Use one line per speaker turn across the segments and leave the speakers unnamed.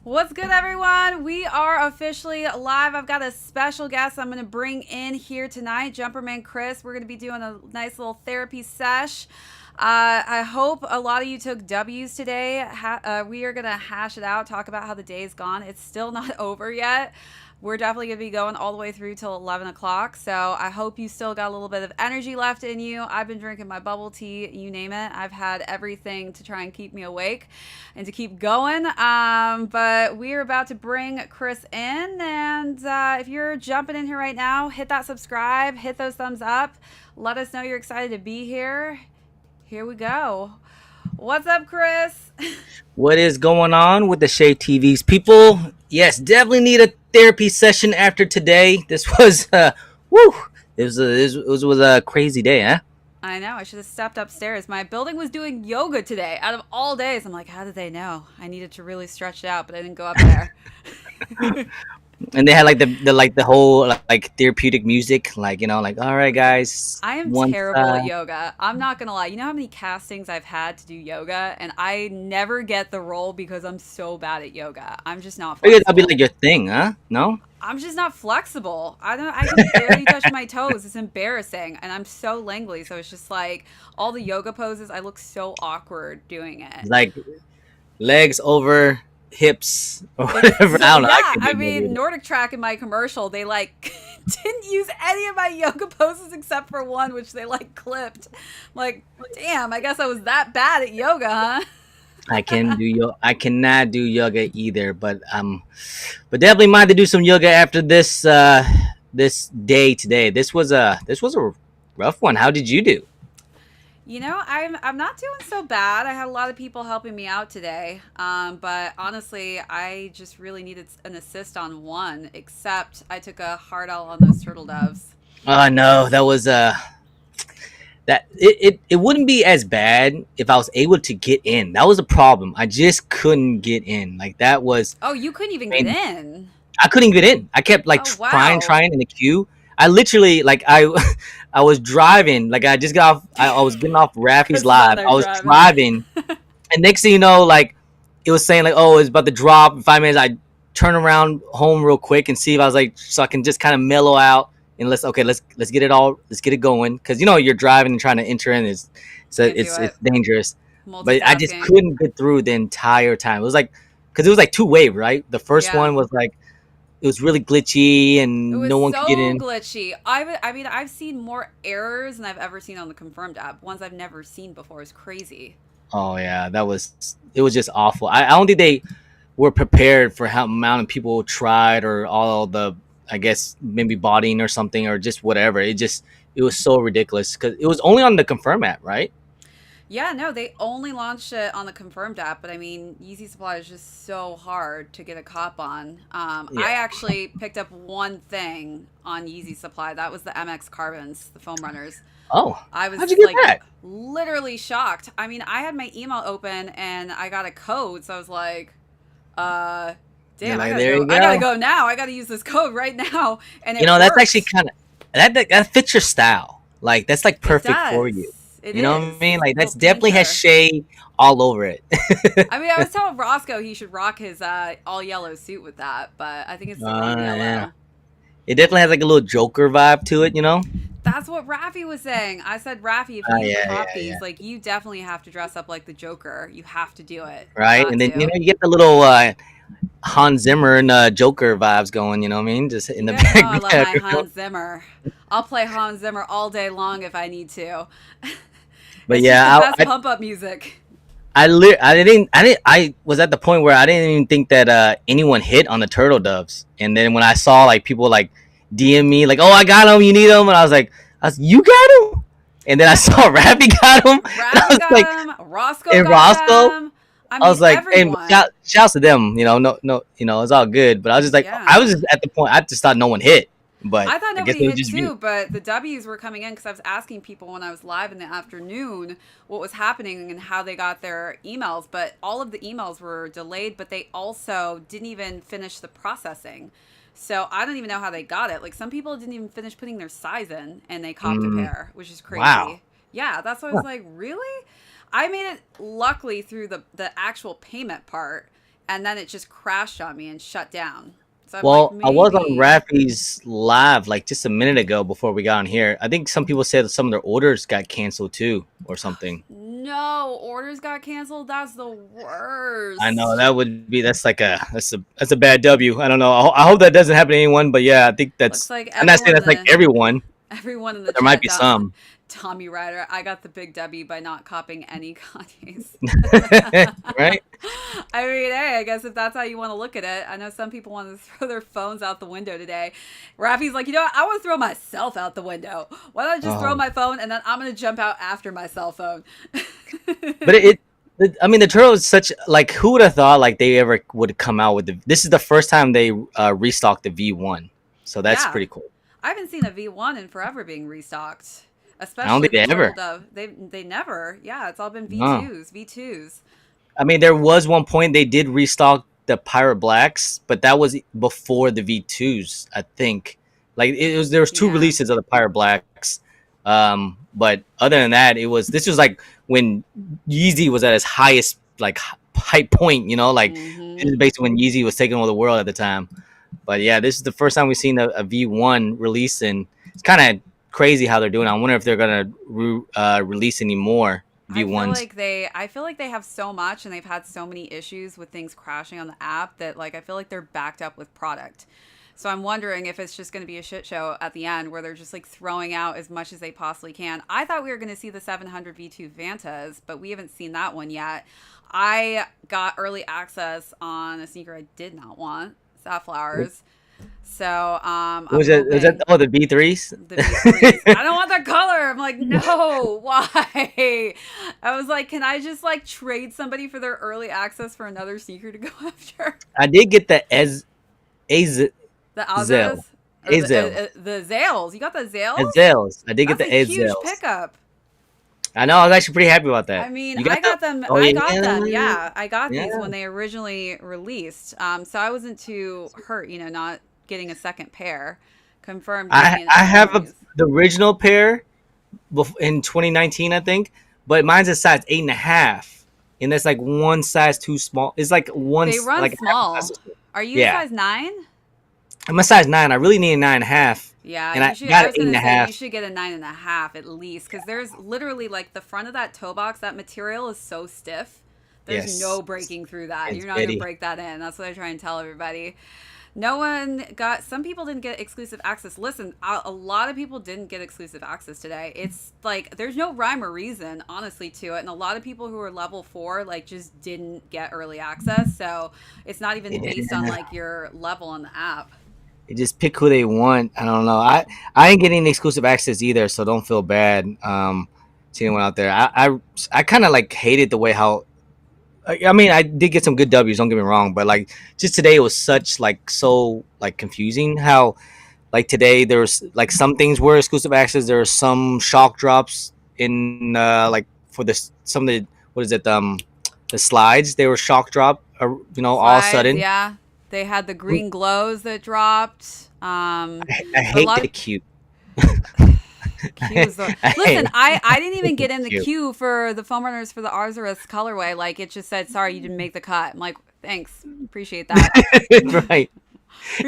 What's good, everyone? We are officially live. I've got a special guest I'm going to bring in here tonight, Jumperman Chris. We're going to be doing a nice little therapy sesh. I hope a lot of you took W's today. We are going to hash it out, talk about how the day's gone. It's still not over yet. We're definitely going to be going all the way through till 11 o'clock. So I hope you still got a little bit of energy left in you. I've been drinking my bubble tea, you name it. I've had everything to try and keep me awake and to keep going. But we are about to bring Chris in. And if you're jumping in here right now, hit that subscribe, hit those thumbs up. Let us know you're excited to be here. Here we go. What's up, Chris?
What is going on with the Shave TV's people? Yes, definitely need a therapy session after today. This was woo. It was a crazy day, huh?
I know. I should have stepped upstairs. My building was doing yoga today out of all days. I'm like, how did they know? I needed to really stretch it out, but I didn't go up there.
And they had like the whole like therapeutic music, like like all right, guys,
I am
one
terrible at yoga. I'm not going to lie. You know how many castings I've had to do yoga? And I never get the role because I'm so bad at yoga. I'm just not
I guess that'll be
flexible.
like your thing, huh? No.
I'm just not flexible. I can barely touch my toes. It's embarrassing. And I'm so lingly. So it's just like all the yoga poses, I look so awkward doing it.
Like legs over hips or
It's
whatever.
so,
I don't know. I
yeah.
can't
I
do
mean,
yoga.
Nordic Track in my commercial, they like didn't use any of my yoga poses except for one, which they like clipped. I'm like, damn, I guess I was that bad at yoga, huh?
I cannot do yoga either, but definitely mind to do some yoga after this day today. This was a rough one. How did you do?
You know, I'm not doing so bad. I had a lot of people helping me out today, but honestly, I just really needed an assist on one. Except I took a hard L on those turtle doves.
Oh no, that was it wouldn't be as bad if I was able to get in. That was a problem. I just couldn't get in. Like that was
Oh, you couldn't even get
I
in.
I couldn't get in. I kept like
Oh
trying
wow,
in the queue. I literally like I I was driving, like I just got off I was getting off Raffy's
Chris is on
live.
there
I was
driving.
driving and next thing you know, like it was saying like, oh, it's about to drop in 5 minutes. I turn around home real quick and see if I was like, so I can just kind of mellow out and let's get it all, let's get it going, because you're driving and trying to enter in is so
Can't do
it's
it.
dangerous. But I just
Multitasking.
couldn't get through the entire time. It was like because it was like two wave, right? The first
Yeah.
one was like it was really glitchy
It
and
was
no one could get
so
in.
glitchy. I mean, I've seen more errors than I've ever seen on the confirmed app. Ones I've never seen before is crazy.
Oh yeah, it was just awful. I don't think they were prepared for how amount of people tried or all the, I guess maybe botting or something or just whatever. It was so ridiculous because it was only on the confirm app, right?
Yeah, no, they only launched it on the confirmed app, but I mean, Yeezy Supply is just so hard to get a cop on.
Yeah.
I actually picked up one thing on Yeezy Supply. That was the MX Carbons, the foam runners.
Oh,
I was
how'd you get
like
that?
literally shocked. I mean, I had my email open and I got a code, so I was like, uh,
You're
damn, I
like,
gotta
there
go.
you
I gotta
go.
go now. I gotta use this code right now, and it
That's actually
worked.
kind of that fits your style. Like that's like
It
perfect for you.
does. It
You know what I
is.
mean? Like
Little
that's definitely has
painter.
shade all over it.
I mean, I was telling Roscoe he should rock his all yellow suit with that, but I think it's the lame
Yeah.
yellow.
It definitely has like a little Joker vibe to it, you know?
That's what Raffy was saying. I said, Raffy, if you
Yeah,
cop
yeah, yeah.
these, like, you definitely have to dress up like the Joker. You have to do it. You
Right?
got
And then
to.
you get the little Hans Zimmer and Joker vibes going, you know what I mean? Just in
You
the
guys know I love my
background.
Hans Zimmer. I'll play Hans Zimmer all day long if I need to.
But
It's just the
yeah,
best pump up music.
I was at the point where I didn't even think that anyone hit on the turtle doves. And then when I saw like people like DM me like, "Oh, I got them, you need them," and you got them? And then I saw Rappy got them, and I
Raffy
was like,
got them. Roscoe
and
got
Roscoe,
them. I
I
mean,
was like, hey,
everyone.
shouts to them, no, no, it's all good. But I was just like, I
Yeah.
was just at the point, I just thought no one hit, but
I thought
I guess
nobody
it was
hit
just me.
too, but the W's were coming in because I was asking people when I was live in the afternoon what was happening and how they got their emails. But all of the emails were delayed, but they also didn't even finish the processing. So I don't even know how they got it. Like some people didn't even finish putting their size in and they copped a
Mm,
pair, which is
wow.
crazy. Yeah, that's why I was like, really? I made it luckily through the actual payment part and then it just crashed on me and shut down. So I'm like,
Well, I was on
maybe.
Rafi's live like just a minute ago before we got on here. I think some people said that some of their orders got canceled too, or something.
No, orders got canceled. That's the
I know
worst.
that would be that's a bad W. I don't know. I hope that doesn't happen to anyone, but yeah, I think
Looks
that's.
like
I'm not saying
everyone in
that's like
the
everyone,
everyone in the
but there might
chat.
be some.
Tommy Ryder, I got the big W by not copying any Kanye's.
Right?
I mean, hey, I guess if that's how you want to look at it. I know some people want to throw their phones out the window today. Rafi's like, you know what? I want to throw myself out the window. Why don't I just throw
Oh,
my phone and then I'm going to jump out after my cell phone?
but I mean, the turtle is such like who would have thought like they ever would come out with the. This is the first time they restocked the V1, so that's
Yeah.
pretty cool.
I haven't seen a V1 in forever being restocked,
I don't
especially
think
the
they
turtle
ever.
dove. They never. Yeah, it's all been
No.
V2s, V2s.
I mean, there was one point they did restock the Pirate Blacks, but that was before the V2s, I think. Like it was, there was two
Yeah.
releases of the Pirate Blacks, but other than that, this was like when Yeezy was at its highest like high point. You know, like this
Mm-hmm.
is basically when Yeezy was taking over the world at the time. But yeah, this is the first time we've seen a V1 release, and it's kind of crazy how they're doing. I wonder if they're gonna release any more V1s.
I feel like they have so much and they've had so many issues with things crashing on the app that like I feel like they're backed up with product. So I'm wondering if it's just going to be a shit show at the end where they're just like throwing out as much as they possibly can. I thought we were going to see the 700 V2 Vantas, but we haven't seen that one yet. I got early access on a sneaker I did not want, Safflowers. So I'm
Was that
hoping
the V3s?
the V3s. I don't want that color. I'm like, no, why? I was like, can I just like trade somebody for their early access for another sneaker to go after?
I did get the Az
The
Zell.
Azras or
Azel.
the Zales. You got the Zales?
Azels. I did get
That's
the
a huge
Azels.
pickup.
I know. I was actually pretty happy about
I
that.
mean,
You
I
got
got
that?
them.
Oh
I got them.
yeah.
Yeah, I got these
Yeah.
when they originally released. So I wasn't too hurt, you know, not getting a second pair. Confirmed
I
Yeezy
I have
Instant
the original pair in 2019, I think, but mine's a size 8.5, and that's like one size too small. It's like
They run
like half a size
small.
too small.
Are you a
Yeah,
size 9?
I'm a size 9. I really need a 9.5,
Yeah,
and
you
I
should.
got
I
an
was
eight and
gonna
a
say you
half.
should get a 9.5 at least, because there's literally like the front of that toe box. That material is so stiff. There's no
Yes,
breaking through that.
it's
You're not gonna
Betty.
break that in. That's what I try and tell everybody. No one got. Some people didn't get exclusive access. Listen, a lot of people didn't get exclusive access today. It's like there's no rhyme or reason, honestly, to it. And a lot of people who are level 4 like just didn't get early access. So it's not even based on
Yeah,
like your level on the app.
they just pick who they want. I don't know. I ain't getting exclusive access either, so don't feel bad. To anyone out there, I kind of like hated the way how. I mean, I did get some good W's. Don't get me wrong, but like just today it was such like so like confusing. How like today there was like some things were exclusive access. There were some shock drops in like for this some of the what is it the slides they were shock drop all of a
Slides,
sudden.
yeah. They had the green glows that dropped.
I
But a
hate
lot
the
of
cute.
Q is the
I
listen.
hate
I didn't even get in the
cute.
queue for the foam runners for the Arzuris colorway. Like it just said, sorry, you didn't make the cut. I'm like, thanks, appreciate that,
Right.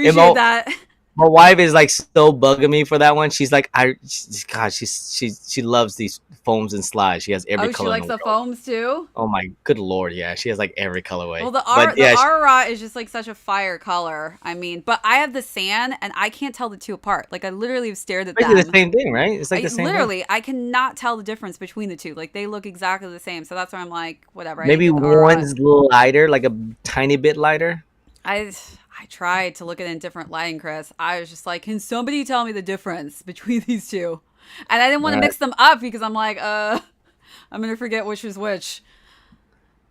And
appreciate that.
my wife is like so bugging me for that one. She's like, God, she loves these foams and slides. She has every
Oh, she
color in
likes
the
the
world.
foams too.
Oh my good lord, yeah, she has like every colorway.
Well, the
But yeah,
Aura is just like such a fire color. I mean, but I have the sand, and I can't tell the two apart. Like I literally have stared at
basically the
them.
same thing, right? It's like
I
the same thing.
literally I cannot tell the difference between the two. Like they look exactly the same. So that's why I'm like, whatever. I didn't
Maybe
get the Aura.
one's lighter, like a tiny bit lighter.
I I tried to look at it in different lighting, Chris. I was just like, can somebody tell me the difference between these two? And I didn't want to
Right.
mix them up because I'm like, I'm gonna forget which is which.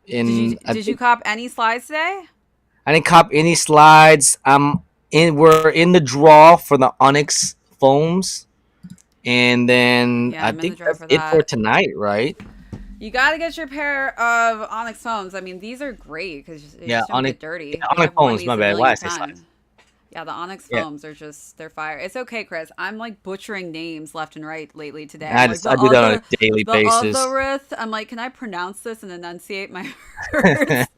And
Did you cop any slides today?
I didn't cop any slides. We're in the draw for the Onyx foams, and then
Yeah,
I
I'm in the
think
drawer
that's
for
it for
that.
tonight, right?
You got to get your pair of Onyx foams. I mean, these are great because they
Yeah,
just don't get dirty.
Onyx
I've worn
foams.
these
My
a
bad. Why I
million
say
times.
slides?
Yeah, the Onyx
Yeah,
foams are just, they're fire. It's okay, Chris. I'm like butchering names left and right lately today. I'm
I
like,
just I do that on a daily
the
basis.
Otherith. I'm like, can I pronounce this and enunciate my words?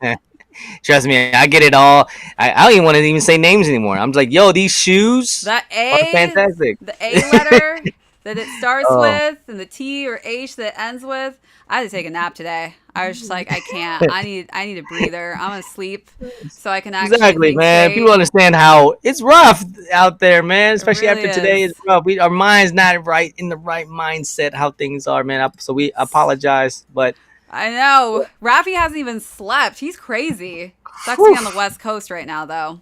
Trust me, I get it all. I don't even want to even say names anymore. I'm like, yo, these shoes
The
are
A,
fantastic.
the A letter that it starts
Oh,
with, and the T or H that it ends with. I had to take a nap today. I was just like, I can't. I need a breather. I'm gonna sleep so I can actually
exactly,
think
man. People
straight.
understand how it's rough out there, man.
It
Especially
really
after today,
is.
it's rough. Our mind's not right in the right mindset. How things are, man. So we apologize, but
I know. Rafi hasn't even slept. He's crazy. Sucks to be
whew,
on the West Coast right now, though.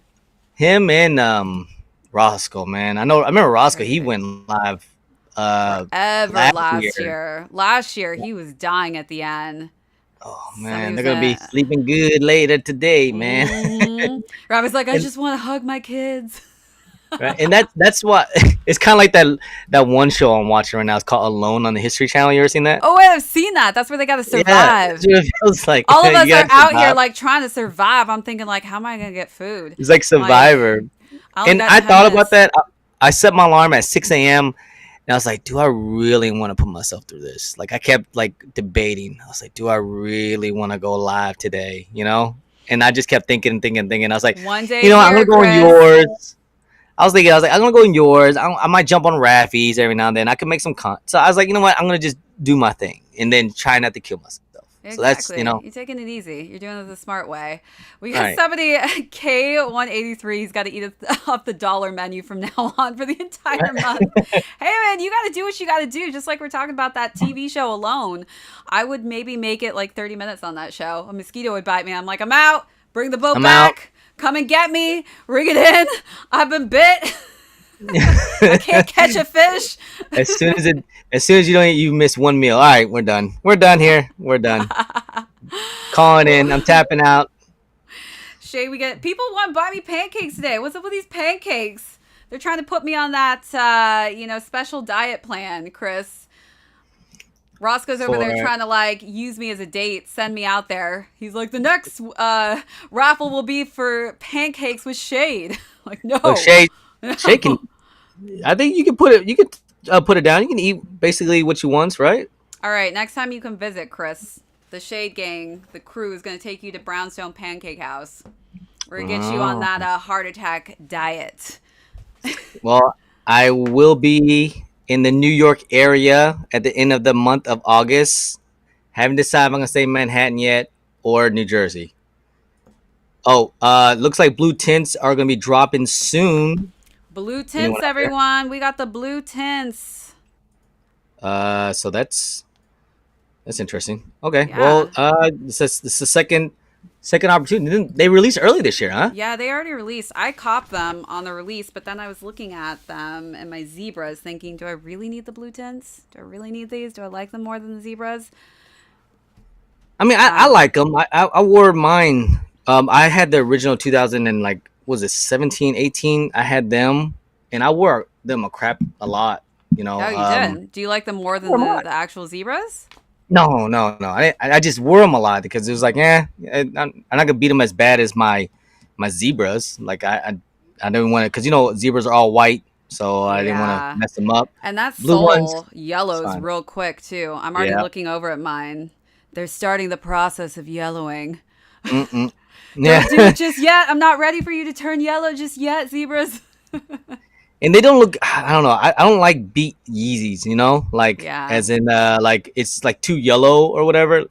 him and Roscoe, man. I remember Roscoe. He
Crazy.
went live
Forever
last
last
year.
year. Last year, he was dying at the end.
Oh
Somebody
man, they're
was
gonna be
gonna.
sleeping good later today, man.
Rafi's like, I
and
just want to hug my kids.
right, and that's what it's kind of like that one show I'm watching right now. It's called Alone on the History Channel. You ever seen that?
Oh, wait, I've seen that. That's where they got to
Yeah, that's
survive.
what it feels like.
All of
You
us are
gotta
out here
survive.
like trying to survive. I'm thinking like, how am I gonna get food?
It's like
Like,
Survivor.
I only
And
got
I
10
thought about
minutes.
that. I set my alarm at 6 a.m. and I was like, do I really want to put myself through this? Like I kept like debating. I was like, do I really want to go live today? You know? And I just kept thinking and thinking and thinking. I was like,
One day
you
a
know, I'm gonna
year,
go on
Chris.
yours. I was like, I'm gonna go in yours. I might jump on Raffi's every now and then. I can make some So I was like, you know what? I'm gonna just do my thing and then try not to kill myself. So that's
Exactly. You're taking it easy. You're doing it the smart way. We
all
got
right.
somebody, K183. He's got to eat off the dollar menu from now on for the entire month. Hey, man, you got to do what you got to do. Just like we're talking about that TV show Alone. I would maybe make it like 30 minutes on that show. A mosquito would bite me. I'm like, I'm out. Bring the boat
I'm out.
back. Come and get me. Ring it in. I've been bit. I can't catch a fish.
As soon as you don't eat, you miss one meal. All right, we're done. We're done here. We're done. Calling in. I'm tapping out.
Shay, we get people want to buy me pancakes today. What's up with these pancakes? They're trying to put me on that special diet plan, Chris. Roscoe's over there
For
trying to like use me as a date, send me out there. He's like, the next raffle will be for pancakes with shade. Like, no.
oh Shay can. I think you can put it. You can put it down. You can eat basically what you want, right?
All right, next time you can visit, Chris, the Shade Gang, the crew is going to take you to Brownstone Pancake House. We're going to get you on that heart attack diet.
Well, I will be in the New York area at the end of the month of August. Haven't decided if I'm gonna stay in Manhattan yet or New Jersey. Oh, looks like blue tints are gonna be dropping soon.
Blue tints,
Anyone out there?
everyone. We got the blue tints.
So that's interesting. Okay,
Yeah.
well, this is the second opportunity. They released early this year, huh?
Yeah, they already released. I copped them on the release, but then I was looking at them and my zebras thinking, do I really need the blue tints? Do I really need these? Do I like them more than the zebras?
I mean, I like them. I wore mine. I had the original 2000 and like was it 17, 18? I had them, and I wore them a lot. You know.
Oh, you did? Do you like them more than
Wore 'em a lot.
the actual zebras?
No. I just wore them a lot because it was like, I'm not gonna beat them as bad as my zebras. Like I didn't want to because zebras are all white, so I didn't want to
Yeah.
mess them up.
And that
Blue ones,
sole
it's
yellows
fine.
real quick, too. I'm already
Yeah.
looking over at mine. They're starting the process of yellowing.
Mm-mm. Yeah.
Don't do it just yet. I'm not ready for you to turn yellow just yet, zebras.
And they don't look. I don't know. I don't like beat Yeezys. Like
Yeah.
as in like it's like too yellow or whatever.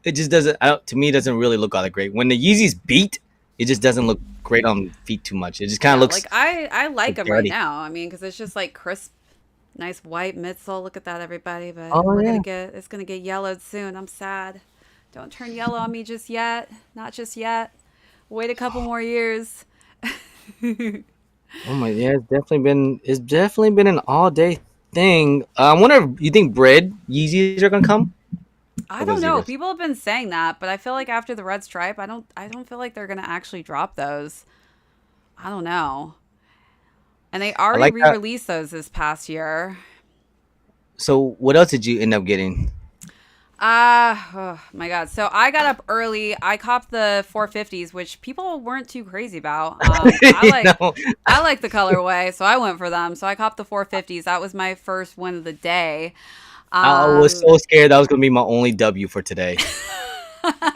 It just doesn't. To me, it doesn't really look all that great. When the Yeezys beat, it just doesn't look great on feet too much. It just kind
Yeah,
of looks
like I like them right
dirty.
now. I mean, because it's just like crisp, nice white midsole. Look at that, everybody. But
Oh yeah.
it's gonna get yellowed soon. I'm sad. Don't turn yellow on me just yet. Not just yet. Wait a couple more years.
Oh my, yeah, it's definitely been an all day thing. I wonder if you think bread Yeezys are gonna come
I
or the
don't know.
zebras.
People have been saying that, but I feel like after the red stripe, I don't feel like they're gonna actually drop those. I don't know. And they
I
already
like that.
re-released those this past year.
So what else did you end up getting?
Oh my God. So I got up early. I copped the 450s, which people weren't too crazy about.
you know,
I like the colorway, so I went for them. So I copped the 450s. That was my first win of the day.
I was
Um,
so scared that was gonna be my only W for today.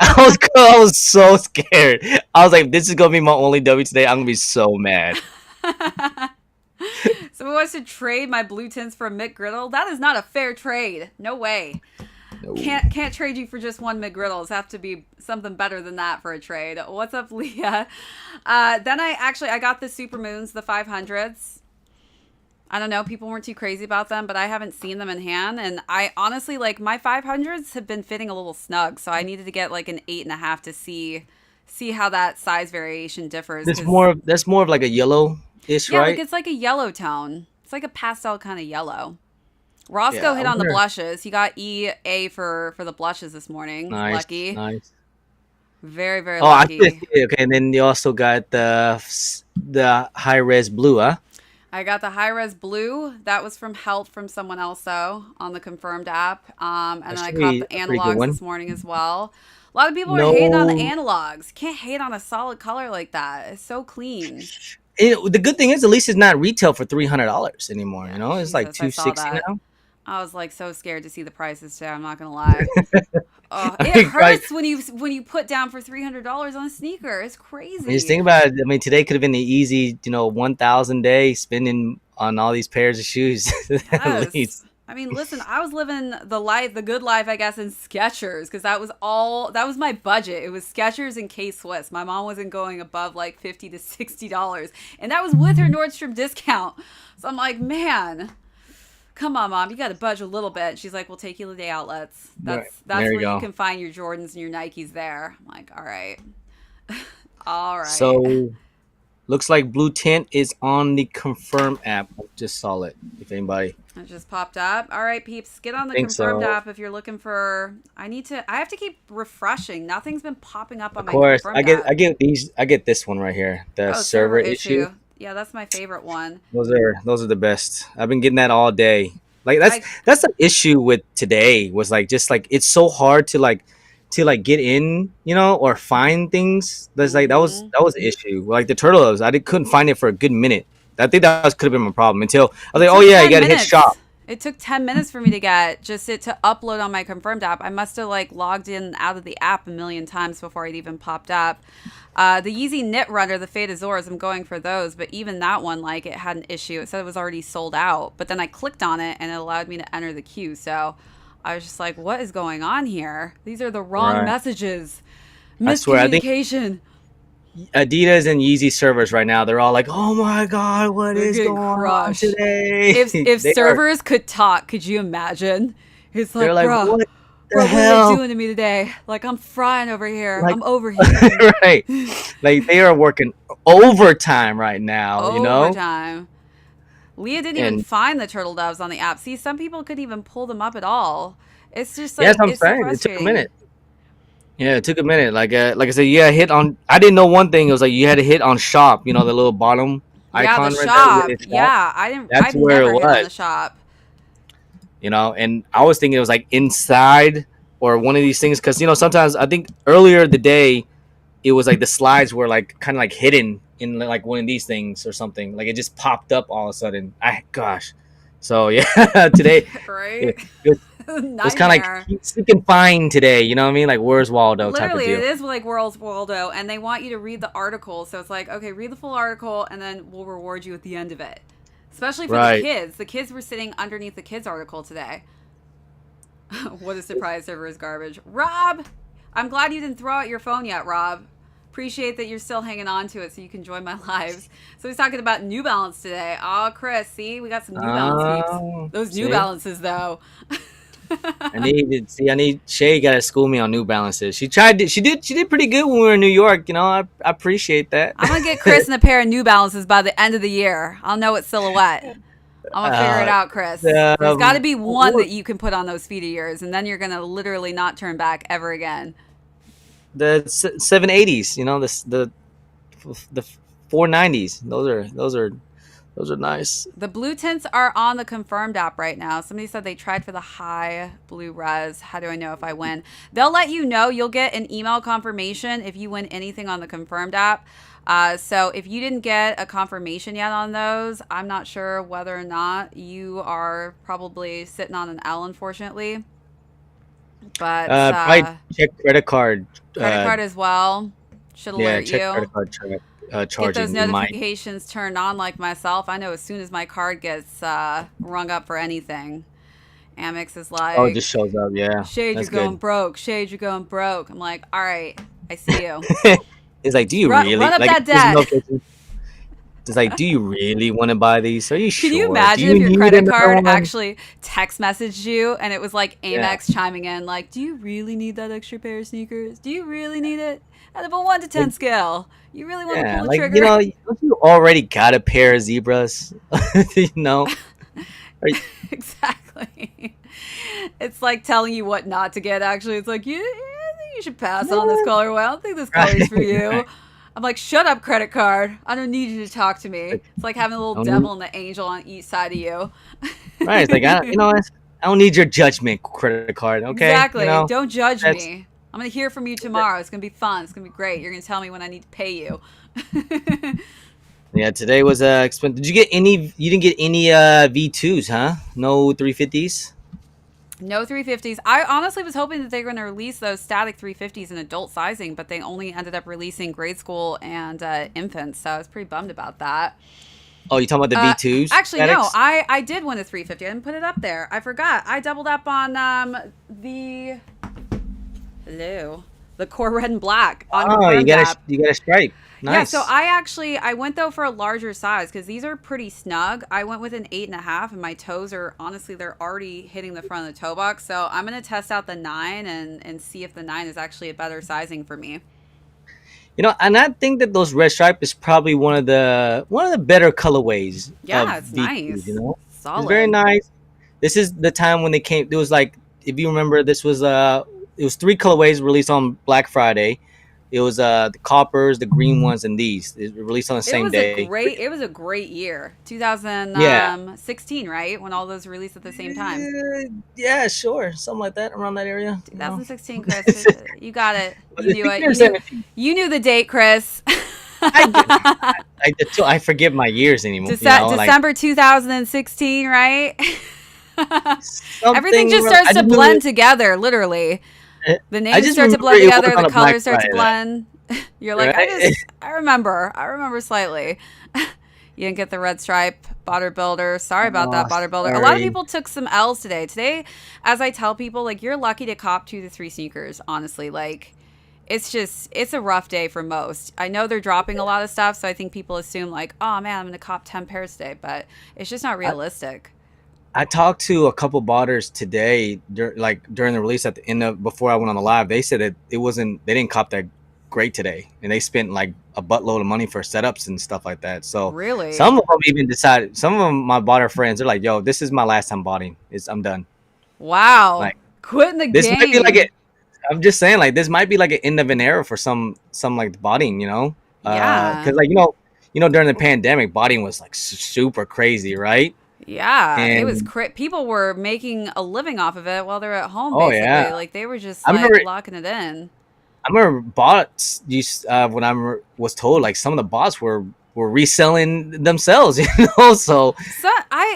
I was so scared. I was like, this is gonna be my only W today. I'm gonna be so mad.
Someone wants to trade my blue tints for a McGriddle. That is not a fair trade. No way.
No.
Can't trade you for just one McGriddles. Have to be something better than that for a trade. What's up, Leah? Then I got the Supermoons, the 500s. I don't know. People weren't too crazy about them, but I haven't seen them in hand. And I honestly, like, my 500s have been fitting a little snug. So I needed to get like an 8.5 to see how that size variation differs.
That's more of like a yellow ish,
Yeah,
right?
like it's like a yellow tone. It's like a pastel kind of yellow. Roscoe
Yeah, I
hit on the
wonder.
blushes. He got EA for the blushes this morning.
Nice,
Lucky.
nice.
Very, very
Oh, I see
lucky.
it. Okay, and then you also got the high res blue, huh?
I got the high res blue. That was from help from someone else though on the confirmed app. And then
That's
I caught the
a pretty good
analogs
one.
this morning as well. A lot of people are hating on the
No,
analogs. Can't hate on a solid color like that. It's so clean.
the good thing is at least it's not retail for $300 anymore. You
Yeah,
know, it's like
Jesus, I saw
260
that.
now.
I was like so scared to see the prices today. I'm not gonna lie. Oh,
I
it
mean, like,
hurts when you put down for $300 on a sneaker. It's
I mean, just
crazy.
think about it. I mean, today could have been the easy, 1,000 day spending on all these pairs of shoes at
Yes.
least.
I mean, listen, I was living the life, the good life, I guess, in Skechers because that was my budget. It was Skechers and K Swiss. My mom wasn't going above like $50 to $60, and that was with her Nordstrom discount. So I'm like, man, come on, mom, you got to budge a little bit. She's like, we'll take you to the outlets.
Right.
That's
There you
where you
go.
can find your Jordans and your Nikes there. I'm like, all right, all right.
So looks like blue tint is on the confirm app. I just saw it. If anybody,
It just popped up. All right, peeps, get on
I
the
think
confirmed
so.
app if you're looking for. I have to keep refreshing. Nothing's been popping up on
Of
my
course,
confirmed app.
I get this one right here. The
Oh, server
server issue.
issue. Yeah, that's my favorite one.
Those are the best. I've been getting that all day. Like
I
that's the issue with today was like just like it's so hard to get in, or find things. That's like
hmm
that was the issue. Like the turtles, couldn't find it for a good minute. I think that could have been my problem until I was
It
like, oh
took
yeah, you
10
gotta hit shop.
minutes. It took 10 minutes for me to get just it to upload on my confirmed app. I must have like logged in and out of the app a million times before it even popped up. The Yeezy Knit Runner, the Fade Azores, I'm going for those, but even that one, like, it had an issue. It said it was already sold out, but then I clicked on it and it allowed me to enter the queue. So I was just like, what is going on here? These are the wrong
Right.
messages.
I swear, I think
Miscommunication.
Adidas and Yeezy servers right now, they're all like, "Oh my god, what
They're
is
getting
going on
crushed.
today?"
If
they are.
servers could talk, could you imagine? It's
They're
like,
like,
bro,
"What the
bro, what are they
hell?"
doing to me today? Like, I'm frying over here.
Like,
I'm overheating.
right? Like they are working overtime right now,
Overtime. Leah didn't even
and
find the turtle doves on the app. See, some people couldn't even pull them up at all. It's just
yeah, that's
like,
what I'm
it's so
saying. It took a
frustrating.
minute. Yeah, it took a minute. Like I said, yeah, hit on. I didn't know one thing. It was like you had to hit on shop. The little bottom
Yeah, the
icon right there. You
shop.
hit shop.
Yeah,
That's
I've
where it
never hit on
was.
the shop.
And I was thinking it was like inside or one of these things because sometimes I think earlier the day it was like the slides were like kind of like hidden in like one of these things or something. Like it just popped up all of a sudden. Gosh. So yeah, today
Right?
it, it was kind of
Nightmare.
like seek and find today. You know what I mean? Like where's Waldo type of
Literally, it
deal.
is like World's Waldo, and they want you to read the article. So it's like, okay, read the full article, and then we'll reward you at the end of it. Especially for the
Right.
kids. The kids were sitting underneath the kids' article today. What a surprise! Server is garbage. Rob, I'm glad you didn't throw out your phone yet, Rob. Appreciate that you're still hanging on to it so you can join my lives. So he's talking about New Balance today. Oh, Chris, see, we got some New Balance peeps.
Oh,
Those New
see,
Balances, though.
I need Shay got to school me on New Balances. She did pretty good when we were in New York. I appreciate that.
I'm gonna get Chris in a pair of New Balances by the end of the year. I'll know it's silhouette. I'm gonna figure it
uh,
out, Chris. There's got to be one
what-
that you can put on those feet of yours, and then you're gonna literally not turn back ever again.
the 780s, the 490s. Those are nice.
The blue tints are on the confirmed app right now. Somebody said they tried for the high blue res. How do I know if I win? They'll let you know. You'll get an email confirmation if you win anything on the confirmed app. So if you didn't get a confirmation yet on those, I'm not sure whether or not you are probably sitting on an L, unfortunately. But
Probably check credit card.
credit card as well should
Yeah,
alert
check credit
you.
card
Get those
charging. It might.
notifications turned on like myself. I know as soon as my card gets rung up for anything, Amex is
Oh, it
like,
just shows up. Yeah,
Shade, you're
that's
going
good.
broke. Shade, you're going broke. I'm like, all right, I see you.
It's like, do you
Run
really
up
like?
that
There's no.
debt.
It's like, do you really want to buy these? Are you
Can you
sure? Do
imagine
you
if your
need
credit
another
card
one?
actually text messaged you and it was like
Yeah.
Amex chiming in, like, do you really need that extra pair of sneakers? Do you really need it? Out of a 1 to 10
Like,
scale, you really want to
yeah,
pull the
like
trigger?
don't you already got a pair of zebras? you know, Are you-
Exactly. It's like telling you what not to get, actually. It's like, I think you should pass on this colorway. I don't think this color's for you.
right.
I'm like, shut up, credit card. I don't need you to talk to me.
Like,
It's like having a little
I don't
devil
need,
and the angel on each side of you.
right. It's like I don't need your judgment, credit card. Okay,
Exactly. Don't judge
that's
me. I'm going to hear from you tomorrow. It's going to be fun. It's going to be great. You're going to tell me when I need to pay you.
yeah. Today was expensive. Did you get any? You didn't get any V2s, huh? No 350s.
No 350s. I honestly was hoping that they were going to release those static 350s in adult sizing, but they only ended up releasing grade school and infants. So I was pretty bummed about that.
Oh, you talking about the V2s?
Actually, no.
statics?
I did win a 350. I didn't put it up there. I forgot. I doubled up on the core red and black on
Oh,
Confirm Gap.
you got a stripe. Nice.
Yeah, so I went though for a larger size because these are pretty snug. I went with an 8.5, and my toes are honestly they're already hitting the front of the toe box. So I'm gonna test out the 9 and see if the 9 is actually a better sizing for me.
And I think that those red stripe is probably one of the better colorways
Yeah,
of
it's
V2s.
nice,
It's very
solid.
nice. This is the time when they came. It was like, if you remember, it was three colorways released on Black Friday. It was the coppers, the green ones, and these. It released on the same day.
It was a great year,
Yeah.
2016, right? When all those released at the same time.
Yeah, sure, something like that around that area.
2016, Chris. You got it.
Was
You
it
knew it.
16 or 17?
You knew the date, Chris.
I forget my years anymore.
December 2016, right? Everything
Something.
just
I
starts to
just
blend together, literally. The
I
names
just
start to
remember
blend
it was
together.
on
The
a Black
colors start to
Friday.
blend. You're like,
Right?
I remember slightly. You didn't get the red stripe botter builder. Sorry about that,
Oh,
botter builder. A lot of
sorry.
people took some L's today. Today, as I tell people, like, you're lucky to cop 2 to 3 sneakers, honestly. Like, it's a rough day for most. I know they're dropping a lot of stuff, so I think people assume, like, oh man, I'm gonna cop 10 pairs today, but it's just not realistic.
I talked to a couple botters today, during the release at the end of before I went on the live. They said that they didn't cop that great today, and they spent like a buttload of money for setups and stuff like that. So
Really?
some of them even decided. Some of them, my botter friends, they're like, "Yo, this is my last time botting. I'm done."
Wow.
Like,
Quitting the
this might be like
game.
it. I'm just saying, like, this might be like an end of an era for some like botting,
Yeah.
because like during the pandemic, botting was like super crazy, right?
Yeah. It was
And
people were making a living off of it while they're at home,
oh
basically.
yeah,
Like, they were just
I
like
remember.
locking it in.
I remember bots used when was told, like, some of the bots were reselling themselves, So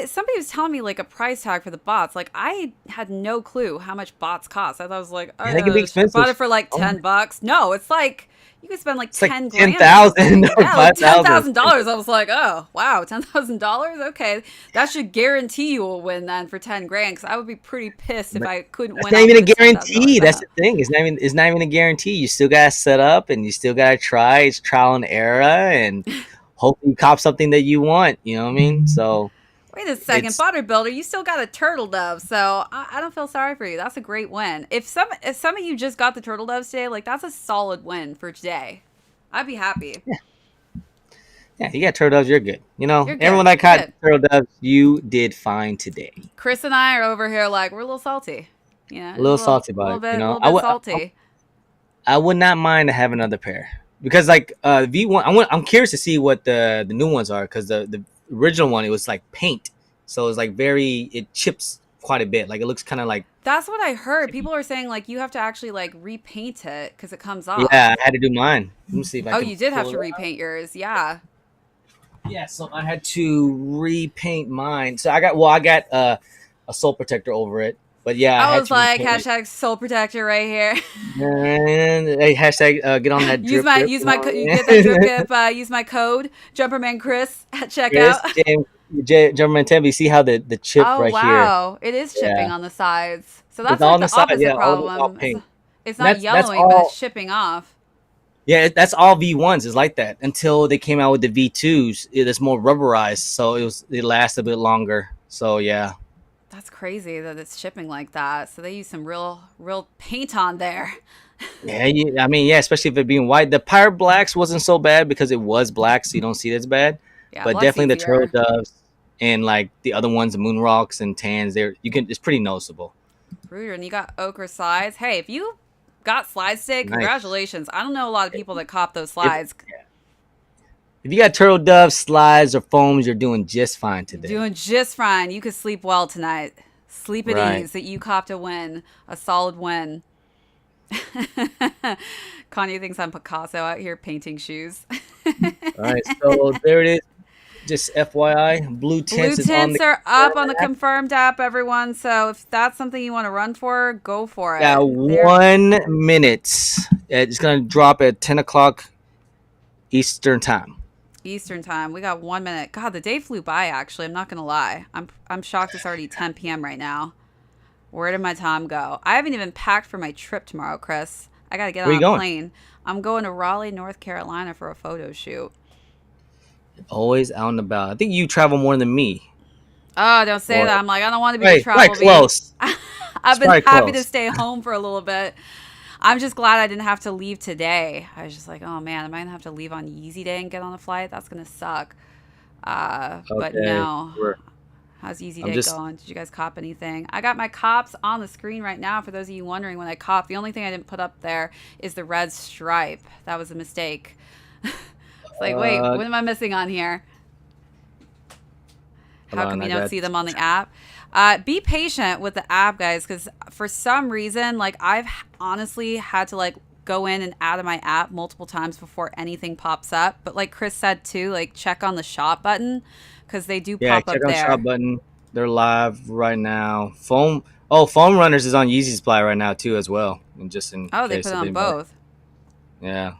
Somebody was telling me like a price tag for the bots. Like, I had no clue how much bots cost. I thought it was like,
yeah, they can be
I bought it
expensive.
for like
Oh,
$10. No, it's like you could spend like
it's like
10
ten
grand or something.
thousand or
Yeah, like
5,000.
$10,000. I was like, oh wow, $10,000. Okay, that should guarantee you will win then for 10 grand. Because I would be pretty pissed if I couldn't
That's
win
not
off
even
of
a
a $10,000
guarantee. That's
bet.
the thing. It's not even a guarantee. You still gotta set up, and you still gotta try. It's trial and error, and hope you cop something that you want. You know what I mean? So
Wait a second,
it's
Butter Builder, you still got a turtle dove, so I don't feel sorry for you. That's a great win. If some of you just got the turtle doves today, like, that's a solid win for today. I'd be happy.
yeah. You got turtle doves, you're good.
You're
Everyone
good.
that
You're
caught
good.
turtle doves, you did fine today.
Chris and I are over here like we're a little salty.
A little salty about it.
Little
I
bit
would.
salty.
I would not mind to have another pair because, like, V1. I'm curious to see what the new ones are, because the original one, it was like paint, so it's like it chips quite a bit. Like, it looks kind of like,
That's what I heard. People are saying like you have to actually like repaint it because it comes off.
yeah. I had to do mine. Let me see if I
Oh,
can
you did have
pull
to
it up.
repaint yours. Yeah.
Yeah, so I had to repaint mine. So I got a sole protector over it. But yeah, I
I
had
was
to
like,
repaint it.
hashtag soul protector right here.
And hey, hashtag get on that
use
drip
my
grip.
use
You
my
know
you
what
get that drip
I mean?
gift. Use my code Jumperman Chris at
Chris,
checkout.
James, German Tempe. See how the chip
Oh
right here?
wow, it is chipping
Yeah,
on the sides. So
it's
that's
all
like
on the
the
side.
opposite
Yeah, all
problem.
pink.
It's
And
not
that's
yellowing, but it's
all.
chipping off.
Yeah, that's all V1s is like that until they came out with the V2s. It's more rubberized, so it lasts a bit longer. So yeah,
That's crazy that it's chipping like that. So they use some real paint on there.
yeah. I mean, yeah, especially if it being white. The Pirate Blacks wasn't so bad because it was black, so you don't see it as bad.
Yeah,
But
black's
definitely the Turtle
easier.
Doves and like the other ones, the Moon Rocks and Tans, it's pretty noticeable.
Ruder, and you got ochre slides. Hey, if you got slides today,
Nice.
congratulations. I don't know a lot of people that cop those
If
slides.
if you got Turtle Doves, slides, or foams, you're doing just fine
You're
today.
doing just fine. You could sleep well tonight. Sleep at
Right.
ease that you copped a win, a solid win. Kanye thinks I'm Picasso out here painting shoes.
All right. So there it is. Just FYI, blue
Blue
tints is on
tints
the
are up
confirm
on the
app.
confirmed app, everyone. So if that's something you want to run for, go for
Yeah,
it. They're
1 minute. It's gonna drop at 10 o'clock Eastern time.
Eastern time. We got 1 minute. God, the day flew by. Actually, I'm not gonna lie. I'm shocked. It's already 10 p.m. right now. Where did my time go? I haven't even packed for my trip tomorrow, Chris. I gotta get
Where
on
you
a
going?
plane. I'm going to Raleigh, North Carolina for a photo shoot.
Always out and about. I think you travel more than me.
Oh, don't say
Or
that. I'm like, I don't want to be the
right,
travel bee.
close.
I've
It's
been
probably
happy to
close.
stay home for a little bit. I'm just glad I didn't have to leave today. I was just like, oh man, am I gonna have to leave on Yeezy Day and get on a flight? That's gonna suck. But
Okay.
no.
We're,
How's Yeezy
I'm
Day
just
going? Did you guys cop anything? I got my cops on the screen right now for those of you wondering when I cop. The only thing I didn't put up there is the red stripe. That was a mistake. It's like, wait,
uh
what am I missing on here?
hold
How come
on,
you
I
don't
got
see them on the app? Be patient with the app, guys, because for some reason, like I've honestly had to like go in and out of my app multiple times before anything pops up. But like Chris said too, like check on the shop button because they do
yeah,
pop
check
up
on shop
there.
button. They're live right now. Foam runners is on Yeezy Supply right now too as well. And just in
Oh, they put
case
it
if
on
anybody.
both.
Yeah.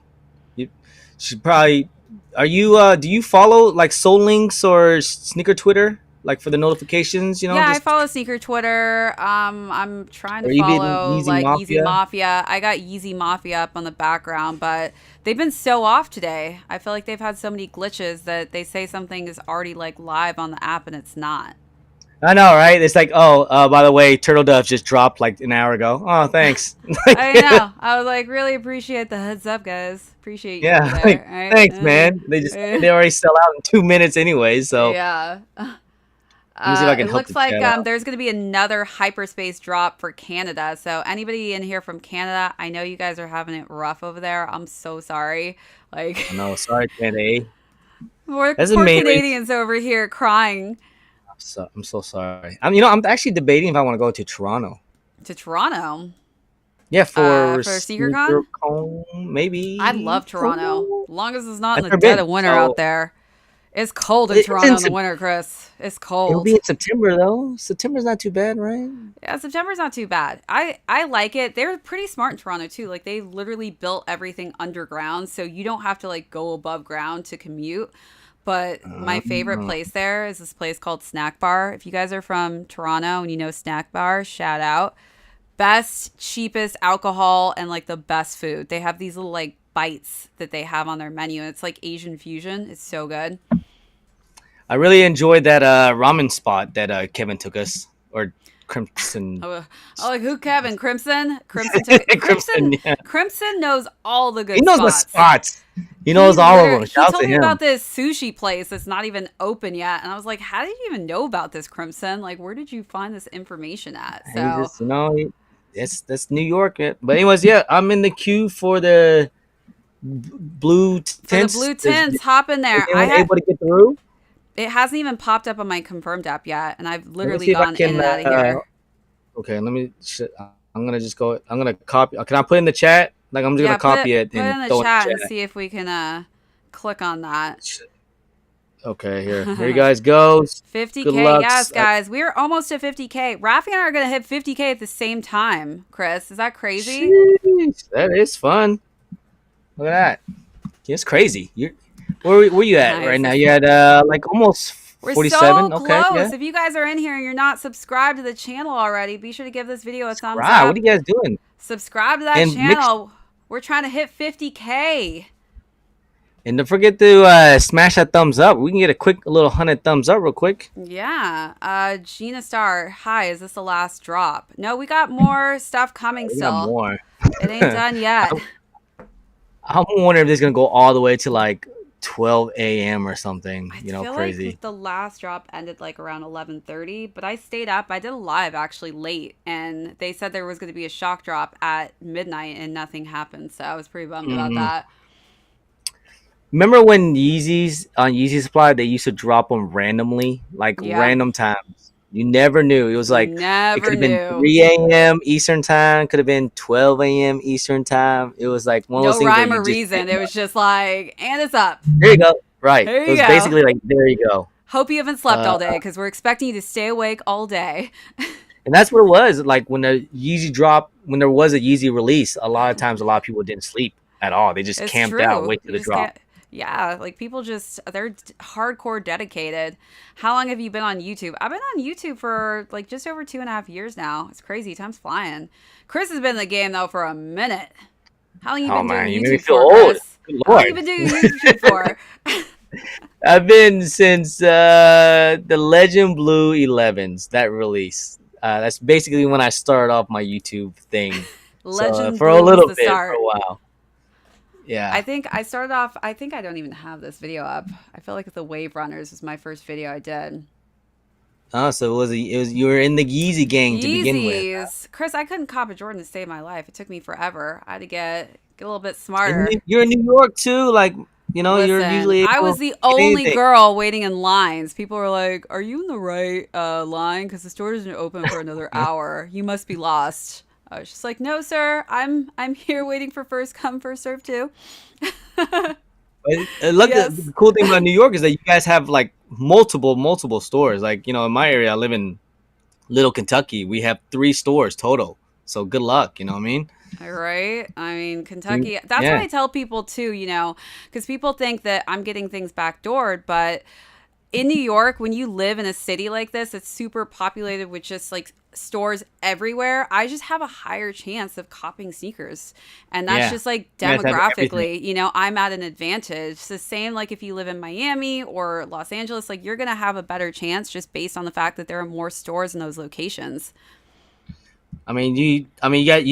You should probably. Are you? Do you follow like Soul Links or Sneaker Twitter, like for the notifications? You know,
Yeah, I
just
follow Sneaker Twitter. I'm trying to
or even
follow
Yeezy
like Yeezy
Mafia.
Mafia. I got Yeezy Mafia up on the background, but they've been so off today. I feel like they've had so many glitches that they say something is already like live on the app and it's not.
I know, right? It's like, oh, by the way, Turtle Dove just dropped like an hour ago. Oh, thanks.
I know. I was like, really appreciate the heads up, guys. Appreciate you over
Yeah, like
there.
thanks,
All
man. They just
right.
they already sell out in 2 minutes anyway. So
Yeah.
let me see if I can
It
help
looks
the
like
chat out.
there's going to be another hyperspace drop for Canada. So anybody in here from Canada, I know you guys are having it rough over there. I'm so sorry. Like
I know. Sorry, Kanye. That's the
poor
main reason.
Canadians over here crying
I'm so sorry. I'm actually debating if I want to go to Toronto.
to Toronto
Yeah, for
for SneakerCon.
SneakerCon,
I
maybe.
love Toronto. As long as it's not in
I've
the
never
dead
been,
of winter out
so
there. It's cold in
it's
Toronto in the winter, Chris. It's
it'll
cold.
be in September though. September's not too bad, right?
Yeah, September's not too bad. I like it. They're pretty smart in Toronto too. Like they literally built everything underground, so you don't have to like go above ground to commute. But my favorite
Oh,
place there is this place called Snack Bar. If you guys are from Toronto and you know Snack Bar, shout out. Best, cheapest alcohol and like the best food. They have these little like bites that they have on their menu. And it's like Asian fusion. It's so good.
I really enjoyed that ramen spot that Kevin took us, or Crimson.
Oh, like who? Kevin Crimson. Crimson took it.
Crimson,
Crimson.
yeah.
Crimson knows all the
He
good
knows the
spots.
spots. He knows all of them.
He
Shout out
told
to
me
him.
about this sushi place that's not even open yet, and I was like, "How did you even know about this, Crimson? Like, where did you find this information at?"
He
So
just, that's New York. Yeah. But anyways, yeah, I'm in the queue for the blue
for the
tints.
blue tints, hop in
Is
there.
anyone able to get through?
It hasn't even popped up on my confirmed app yet, and I've
Let me
literally
see if I
gone in
can.
and out of here.
Okay, let me. I'm gonna just go. I'm gonna copy. Can I put in the chat? Like I'm just
Yeah,
gonna copy it
put it
and
in the
throw it in
chat
the
and see if we can click on that.
chat. Okay, here you guys goes. Good
50K,
luck.
yes, guys. We're almost at 50K. Rafi and I are going to hit 50K at the same time, Chris. Is that crazy?
Jeez, that is fun. Look at that. It's crazy. You're where you at right
Nice.
now? You at like almost
We're so
47. Okay, yeah.
close. If you guys are in here and you're not subscribed to the channel already, be sure to give this video a thumbs
Subscribe. What are
up.
you guys doing?
Subscribe to that
And mix
channel. We're trying to hit 50K.
and don't forget to smash that thumbs up. We can get a quick little 100 thumbs up real quick.
Yeah. Gina Star, hi, is this the last drop? No, we got more stuff coming
We got
still.
more.
It ain't done yet.
I'm wondering if this is gonna go all the way to like 12 a.m. or something.
I
You know,
feel
crazy.
like the last drop ended like around 11:30, but I stayed up. I did a live actually late, and they said there was going to be a shock drop at midnight, and nothing happened. So I was pretty bummed about
Mhm.
that.
Remember when Yeezys on Yeezy Supply they used to drop them randomly, like
Yeah,
random times. You never knew. It was
you
like it
never
could have been
knew.
3 a.m. Eastern time, could have been 12 a.m. Eastern time. It was like one of those
No
things where
rhyme
you
or
just
reason. It was just like, and it's up.
there you go. Right.
Here
It
you
was
go.
basically like there you go.
Hope you haven't slept
Uh,
all day because we're expecting you to stay awake all day.
and that's what it was. Like when the Yeezy drop, when there was a Yeezy release, a lot of times a lot of people didn't sleep at all. They just
It's
camped out,
true.
wait for
You
the
just
drop.
can't. Yeah, like people just, they're hardcore dedicated. How long have you been on YouTube? I've been on YouTube for like just over 2.5 years now. It's crazy. Time's flying. Chris has been in the game though for a minute. How long you
Oh
been doing
man, you made me
YouTube
feel
for,
old.
Chris?
Good
How long you
lord.
been doing YouTube for?
I've been since the Legend Blue 11s, that release. That's basically when I started off my YouTube thing. So
Legend
for a
Blue was
little
the
bit, for a
start.
while.
I
Yeah.
think I started off, I think I don't even have this video up. I feel like the Wave Runners was my first video I did.
Oh, so it was you were in the Yeezy gang to begin with.
Yeezys. Chris, I couldn't cop a Jordan to save my life. It took me forever. I had to get a little bit
And
smarter.
you're in New York too. Like you're
Listen,
usually
I
able
was
to
the
get
only
anything.
girl waiting in lines. People were like, "Are you in the right line? Because the store doesn't open for another hour. You must be lost." I was just like, "No, sir. I'm here waiting for first come, first serve too."
Look,
Yes.
the cool thing about New York is that you guys have like multiple stores. Like in my area, I live in Little Kentucky. We have 3 stores total. So good luck. You know what I mean?
All right. I mean, Kentucky, that's what
Yeah.
I tell people too, because people think that I'm getting things backdoored, but in New York, when you live in a city like this, it's super populated with just like stores everywhere. I just have a higher chance of copying sneakers. And that's
Yeah.
just like
You guys have everything.
demographically, I'm at an advantage. It's the same like if you live in Miami or Los Angeles, like you're going to have a better chance just based on the fact that there are more stores in those locations.
You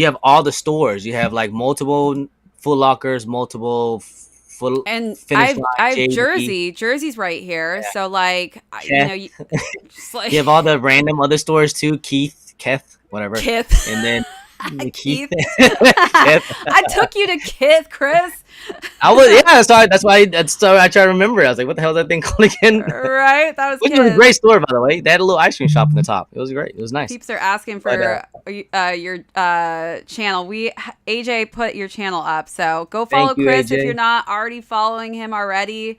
have all the stores. You have like multiple Foot Lockers, multiple full
And
Finish Line,
I have
JD.
Jersey. Jersey's right here.
Yeah.
So like,
Keth.
just
You have
like
all the random other stores too. Keth, whatever.
Kith.
And then the Keith.
Keith.
Keth.
I took you to Kith, Chris.
I was that's why I try to remember it. I was like, what the hell is that thing called again?
Right? That was
Which was a
Kith.
great store, by the way. They had a little ice cream shop in the top. It was great. It was nice.
Peeps are asking
But
for your channel. AJ put your channel up, so go follow
thank you,
Chris if
AJ.
you're not already following him already.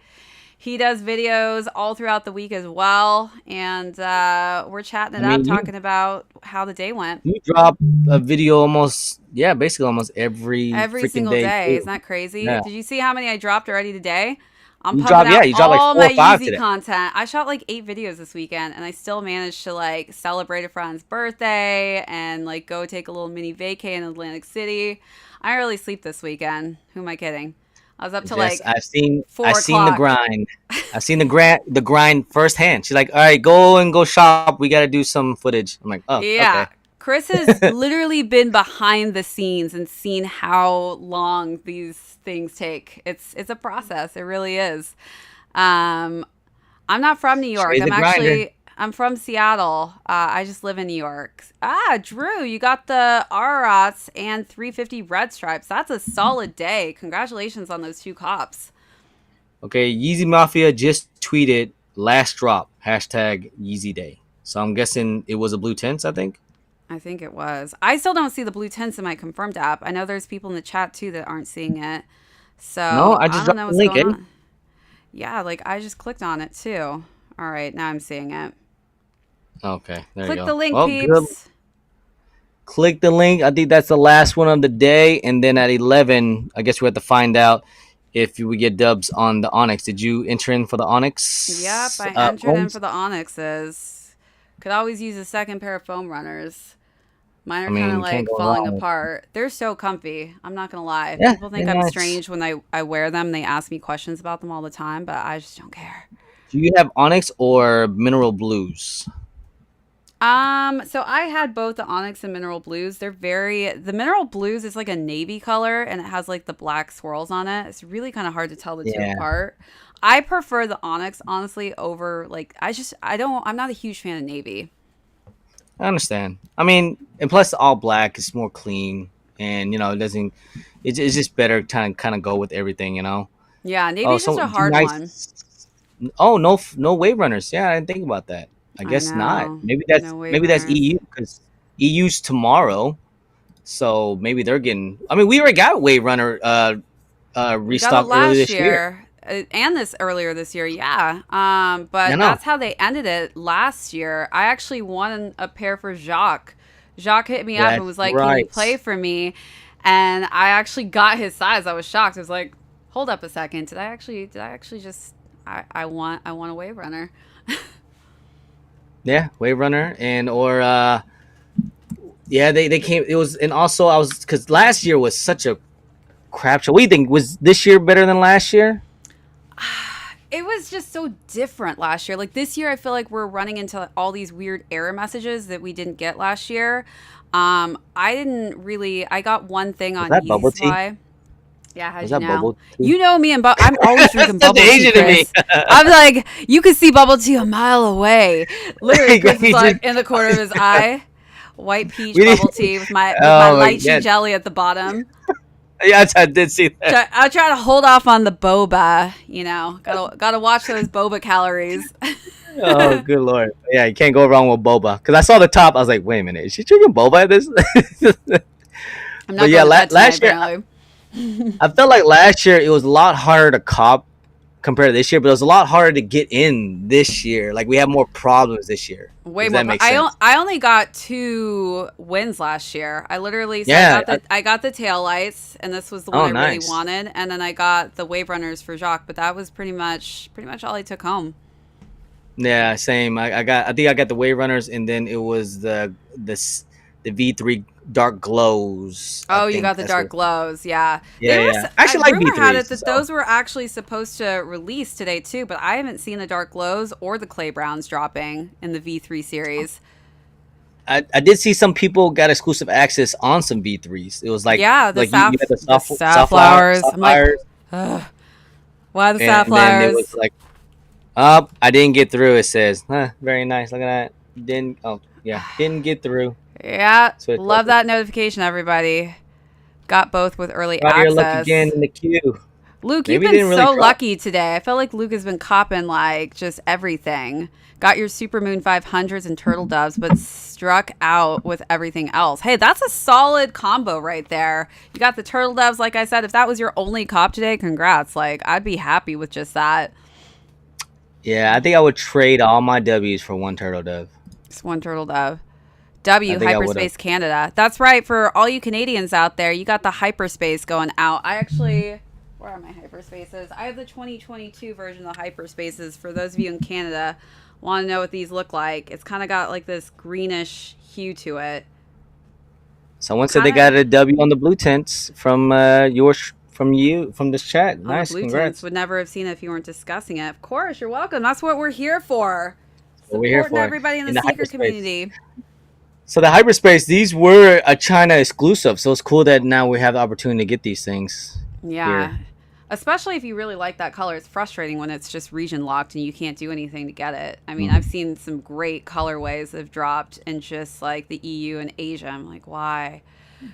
He does videos all throughout the week as well, and we're chatting it
I
up,
mean,
talking about how the day went.
you drop a video basically almost every
Every
freaking
single
day
day.
too.
Isn't that crazy?
Yeah.
Did you see how many I dropped already today? I'm
You
pumping
drop, yeah,
out
you dropped like
all
4 or
my
5
Yeezy
today.
content. I shot like 8 videos this weekend, and I still managed to like celebrate a friend's birthday and like go take a little mini vacay in Atlantic City. I didn't really sleep this weekend. Who am I kidding? I was up to
Yes,
like
I've seen
4
I've seen the
o'clock.
grind. I've seen the grind firsthand. She's like, all right, go shop. We got to do some footage. I'm like, oh,
Yeah.
okay.
Chris has literally been behind the scenes and seen how long these things take. It's a process. It really is. I'm not from New York.
She's a grinder.
I'm from Seattle. I just live in New York. Drew, you got the Arats and 350 red stripes. That's a solid day. Congratulations on those 2 cops.
Okay, Yeezy Mafia just tweeted last drop #Yeezy Day. So I'm guessing it was a blue tints. I think.
I think it was. I still don't see the blue tints in my confirmed app. I know there's people in the chat too that aren't seeing it.
No,
So
I
I
just
don't
dropped
know
the
what's
link.
going on. Yeah, like I just clicked on it too. All right, now I'm seeing it.
Okay, there you
Click the
go.
link,
Well, good.
peeps.
Click the link. I think that's the last one of the day, and then at 11, I guess we have to find out if we get dubs on the Onyx. Did you enter in for the
Yep,
Onyx
I entered in
foams?
for the Onyxes. Could always use a second pair of foam runners. Mine
I
are kind
mean,
of
you can't
like
go
falling
wrong with.
apart. They're so comfy. I'm not going to lie.
Yeah,
People
they're
think I'm
nice.
strange when I wear them. They ask me questions about them all the time, but I just don't care.
Do you have Onyx or Mineral Blues?
So I had both the Onyx and Mineral Blues. The Mineral Blues is like a navy color and it has like the black swirls on it. It's really kind of hard to tell the two
Yeah,
apart. I prefer the Onyx honestly over like I'm not a huge fan of navy.
I understand. I mean, and plus all black is more clean, and it doesn't. It's just better to kind of go with everything.
Yeah,
Oh,
navy's just
so
a hard one.
nice. Oh, no wave runners. Yeah, I didn't think about that. I
I
guess not.
know.
Maybe
No wave
that's
runners.
EU because EU's tomorrow. So maybe they're getting. I mean, we already got wave runner
We got it
restock early
last
this year.
year and this earlier this year, yeah.
I
But
know.
that's how they ended it last year. I actually won a pair for Jacques. Jacques hit me up and
That's
was like, "Can you
right.
play for me?" And I actually got his size. I was shocked. I was like, "Hold up a second. Did I actually just I want a wave runner."
Yeah, wave runner and or yeah, they came. It was, and also I was, because last year was such a crap show. What do you think? Was this year better than last year?
It was just so different last year. Like this year, I feel like we're running into all these weird error messages that we didn't get last year. I didn't really. I got one thing
Was
on
that
Yeezy
bubble tea?
Supply. Yeah, how'd
Was
you
that
know?
bubble tea?
You know me and I'm always drinking
Such
bubble tea,
Asian to me.
Chris. I'm like, you could see bubble tea a mile away. Literally, Chris is
We
like
just-
in the corner of his eye, white peach
we did-
bubble tea with my
Oh my
lychee
God.
jelly at the bottom.
Yes, I did see that.
I try to hold off on the boba. Gotta watch those boba calories.
Oh, good lord. Yeah, you can't go wrong with boba. Because I saw the top, I was like, wait a minute, is she drinking boba at this?
I'm not
But yeah,
going to bed tonight,
last year,
apparently.
I felt like last year it was a lot harder to cop compared to this year, but it was a lot harder to get in this year. Like, we have more problems this year.
Way
Does
more.
that make sense?
I only got 2 wins last year. I literally
Yeah,
I got the tail lights, and this was the
Oh,
one I really
nice.
wanted, and then I got the wave runners for Jacques, but that was pretty much all I took home.
Yeah, same. I think I got the wave runners, and then it was the V3 dark glows. I
Oh, you
think
got the
that's
dark
what.
glows, yeah.
Yeah, yeah. I actually like
Rumor had it
V3s.
that
So.
those were actually supposed to release today too, but I haven't seen the dark glows or the clay browns dropping in the V3 series.
I did see some people got exclusive access on some V3s. It was like,
Yeah,
you had the
safflowers. I'm like,
sapphires,
ugh, why the
and then it
safflowers?
was like, oh, I didn't get through. It says, very nice. Look at that. Didn't get through.
Yeah,
So it
love
does.
that notification, everybody. Got both with early
Got your luck
access.
again in the queue.
Luke,
Maybe
you've
it didn't
been
really
so
drop.
lucky today. I feel like Luke has been copping like just everything. Got your Supermoon 500s and Turtle Doves, but struck out with everything else. Hey, that's a solid combo right there. You got the Turtle Doves, like I said. If that was your only cop today, congrats. Like, I'd be happy with just that.
Yeah, I think I would trade all my W's for one turtle dove.
Just one Turtle Dove. W,
I think I would've.
Hyperspace Canada. That's right. For all you Canadians out there, you got the Hyperspace going out. I actually... Where are my Hyperspaces? I have the 2022 version of the Hyperspaces. For those of you in Canada, want to know what these look like. It's kind of got like this greenish hue to it.
Someone said they
Kinda-
got a W on the blue tints from from this chat.
On
Nice,
the blue
congrats.
tints. Would never have seen it if you weren't discussing it. Of course, you're welcome. That's what we're here for.
What we're here
Supporting
for.
everybody in the
In the
sneaker
hyperspace.
community.
So the hyperspace, these were a China exclusive. So it's cool that now we have the opportunity to get these things.
Yeah.
Here.
Especially if you really like that color. It's frustrating when it's just region locked and you can't do anything to get it. I mean, I've seen some great colorways that have dropped in just like the EU and Asia. I'm like, why?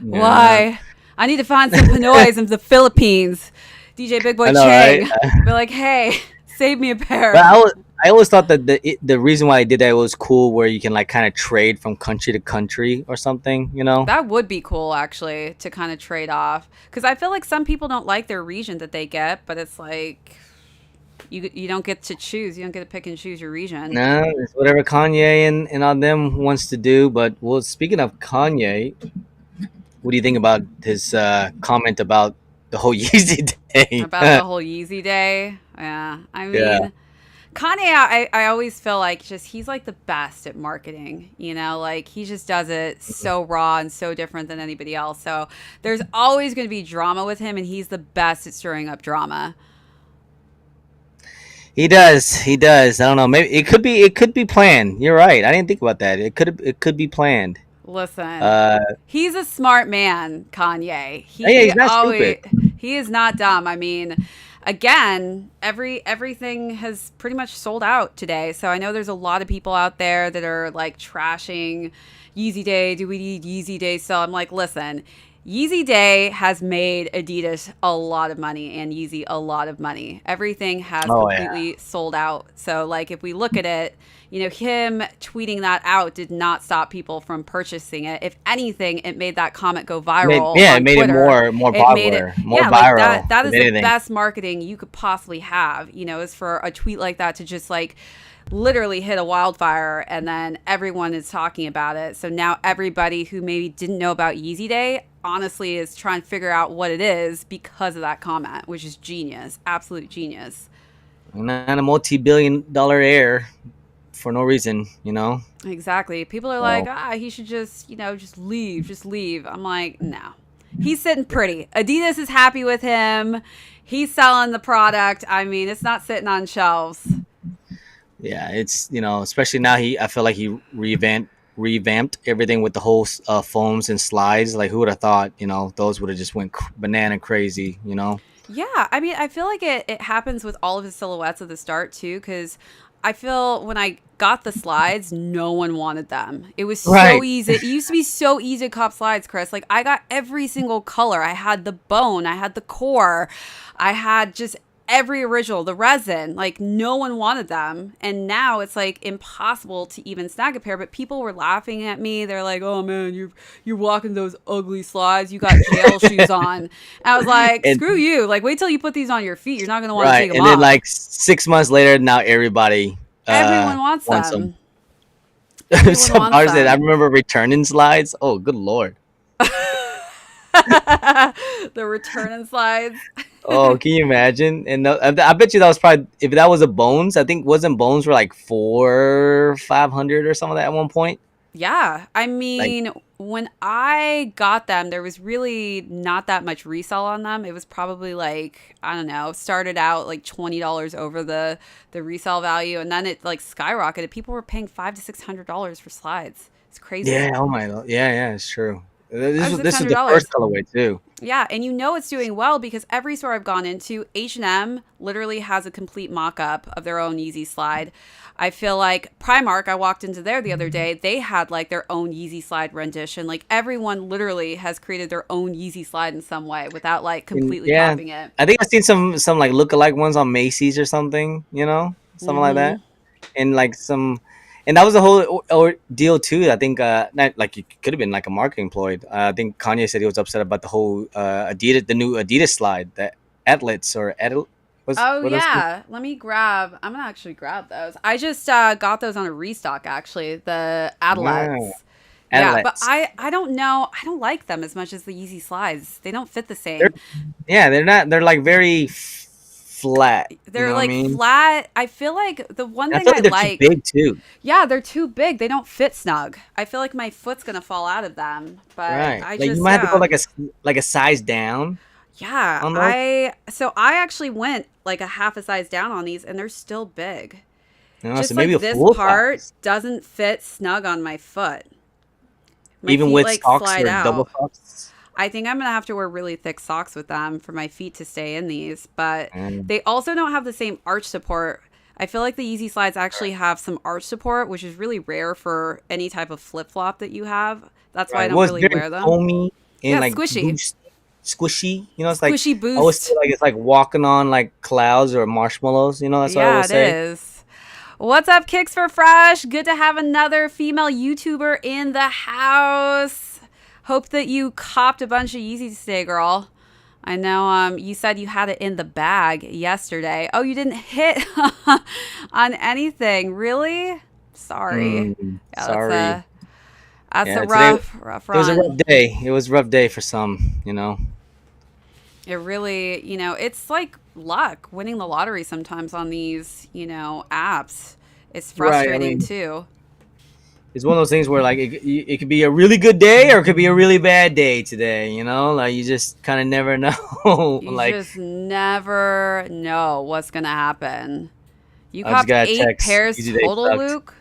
Yeah.
Why? I need to find some Pinoys in the Philippines. DJ Big Boy
I know,
Chang.
right?
Be like, hey, save me a pair.
But I always thought that the reason why I did that was cool, where you can like kind of trade from country to country or something, you know?
That would be cool, actually, to kind of trade off. Because I feel like some people don't like their region that they get, but it's like, You don't get to choose. You don't get to pick and choose your region.
No, it's whatever Kanye and all them wants to do. But well, speaking of Kanye, what do you think about his comment about the whole Yeezy day?
About the whole Yeezy day. Yeah. I
Yeah.
mean, Kanye, I always feel like just he's like the best at marketing, you know, like he just does it so raw and so different than anybody else. So there's always going to be drama with him, and he's the best at stirring up drama.
He does. He does. I don't know. Maybe it could be planned. You're right. I didn't think about that. It could be planned.
Listen,
Uh,
he's a smart man, Kanye.
yeah,
He
he's not
always
stupid.
he is not dumb. I mean, again, everything has pretty much sold out today. So I know there's a lot of people out there that are like trashing Yeezy Day. Do we need Yeezy Day? So I'm like, listen, Yeezy Day has made Adidas a lot of money and Yeezy a lot of money. Everything has
Oh yeah.
completely sold out. So like if we look at it, you know, him tweeting that out did not stop people from purchasing it. If anything, it made that comment go viral
Yeah, it
on
made it
Twitter.
more
It made it,
popular, more
yeah, like
viral
that is
than
the
anything.
best marketing you could possibly have, you know, is for a tweet like that to just like literally hit a wildfire, and then everyone is talking about it. So now everybody who maybe didn't know about Yeezy Day honestly is trying to figure out what it is because of that comment, which is genius, absolute genius.
Not a multi-billion-dollar heir for no reason, you know.
Exactly. People are like,
So
he should just, you know, just leave. I'm like, no. He's sitting pretty. Adidas is happy with him. He's selling the product. I mean, it's not sitting on shelves.
yeah, it's especially now I feel like he revamped everything with the whole foams and slides. Like who would have thought, those would have just went banana crazy.
Yeah, I mean, I feel like it happens with all of his silhouettes at the start too, because I feel when I got the slides, no one wanted them. It was so
Right.
easy. It used to be so easy to cop slides, Chris. Like I got every single color. I had the bone, I had the core, I had just every original, the resin. Like no one wanted them, and now it's like impossible to even snag a pair. But people were laughing at me. They're like, "Oh man, you're walking those ugly slides. You got jail shoes on." And I was like,
And
"Screw you! Like wait till you put these on your feet. You're not gonna want to
right,
take them
and then
off."
like 6 months later, now everybody
Everyone wants
wants them.
them. Everyone
Some
wants
bars that I
them.
remember returning slides. Oh, good lord.
The return and slides.
Oh, can you imagine? And I bet you that was probably, if that was a Bones, I think wasn't Bones were like 500 or something like that at one point.
Yeah. I
Like,
mean, when I got them, there was really not that much resell on them. It was probably like, I don't know, started out like $20 over the resale value, and then it like skyrocketed. People were paying $500 to $600 for slides. It's crazy.
yeah, oh my god, yeah, it's true.
Five
This
to
was
six
this was
hundred
the first
dollars.
colorway too.
Yeah, and you know it's doing well because every store I've gone into, H&M literally has a complete mock-up of their own Yeezy Slide. I feel like Primark, I walked into there the other day, they had like their own Yeezy Slide rendition. Like everyone literally has created their own Yeezy Slide in some way without like
And
completely
yeah,
copying it.
I think I've seen some like lookalike ones on Macy's or something, something like that.
Hmm.
And like and that was the whole ordeal too. I think not like it could have been like a marketing ploy. I think Kanye said he was upset about the whole Adidas, the new Adidas slide, the Atlets or Adel was
Oh
what else?
yeah, I'm gonna actually grab those. I just got those on a restock actually, the
Wow,
Adelettes. Yeah, but
Atlets.
I don't know. I don't like them as much as the Yeezy Slides. They don't fit the
They're
same.
yeah, they're not. They're like very flat. You
They're
know what I
like
mean?
flat. I feel like the one
And I
thing
feel
I
like they're too
like,
big too.
yeah, they're too big. They don't fit snug. I feel like my foot's gonna fall out of them. But
Right.
I
Like you
just,
might have to go
yeah,
like a size down
yeah.
on those.
I actually went like a half a size down on these, and they're still big.
So
Just
maybe
like
a
this
full
part
size,
doesn't fit snug on my foot. My
even
feet
with
like
socks
slide
or double
out.
socks.
I think I'm gonna have to wear really thick socks with them for my feet to stay in these, but
Mm.
they also don't have the same arch support. I feel like the Yeezy Slides actually have some arch support, which is really rare for any type of flip flop that you have. That's why I
Right.
don't
Well, it's
really
very
wear them.
foamy and
Yeah,
like
squishy,
boost, squishy. It's like
squishy
I always
boost.
feel like it's like walking on like clouds or marshmallows. That's what I
Yeah,
always
it
say.
is. What's up, Kicks for Fresh? Good to have another female YouTuber in the house. Hope that you copped a bunch of Yeezys today, girl. I know you said you had it in the bag yesterday. Oh, you didn't hit on anything. Really? Sorry. Yeah,
Sorry.
that's a
Yeah, today
rough
it was a rough
run.
day. It was a rough day for some, you know.
It really, it's like luck winning the lottery sometimes on these, apps. It's
Right. I
frustrating
mean,
too.
it's one of those things where like it could be a really good day or it could be a really bad day today, you know? Like you just kind of never know.
You
Like
just never know what's going to happen. You
I just
copped
got a
8
text.
pairs
Easy day
total,
sucked.
Luke.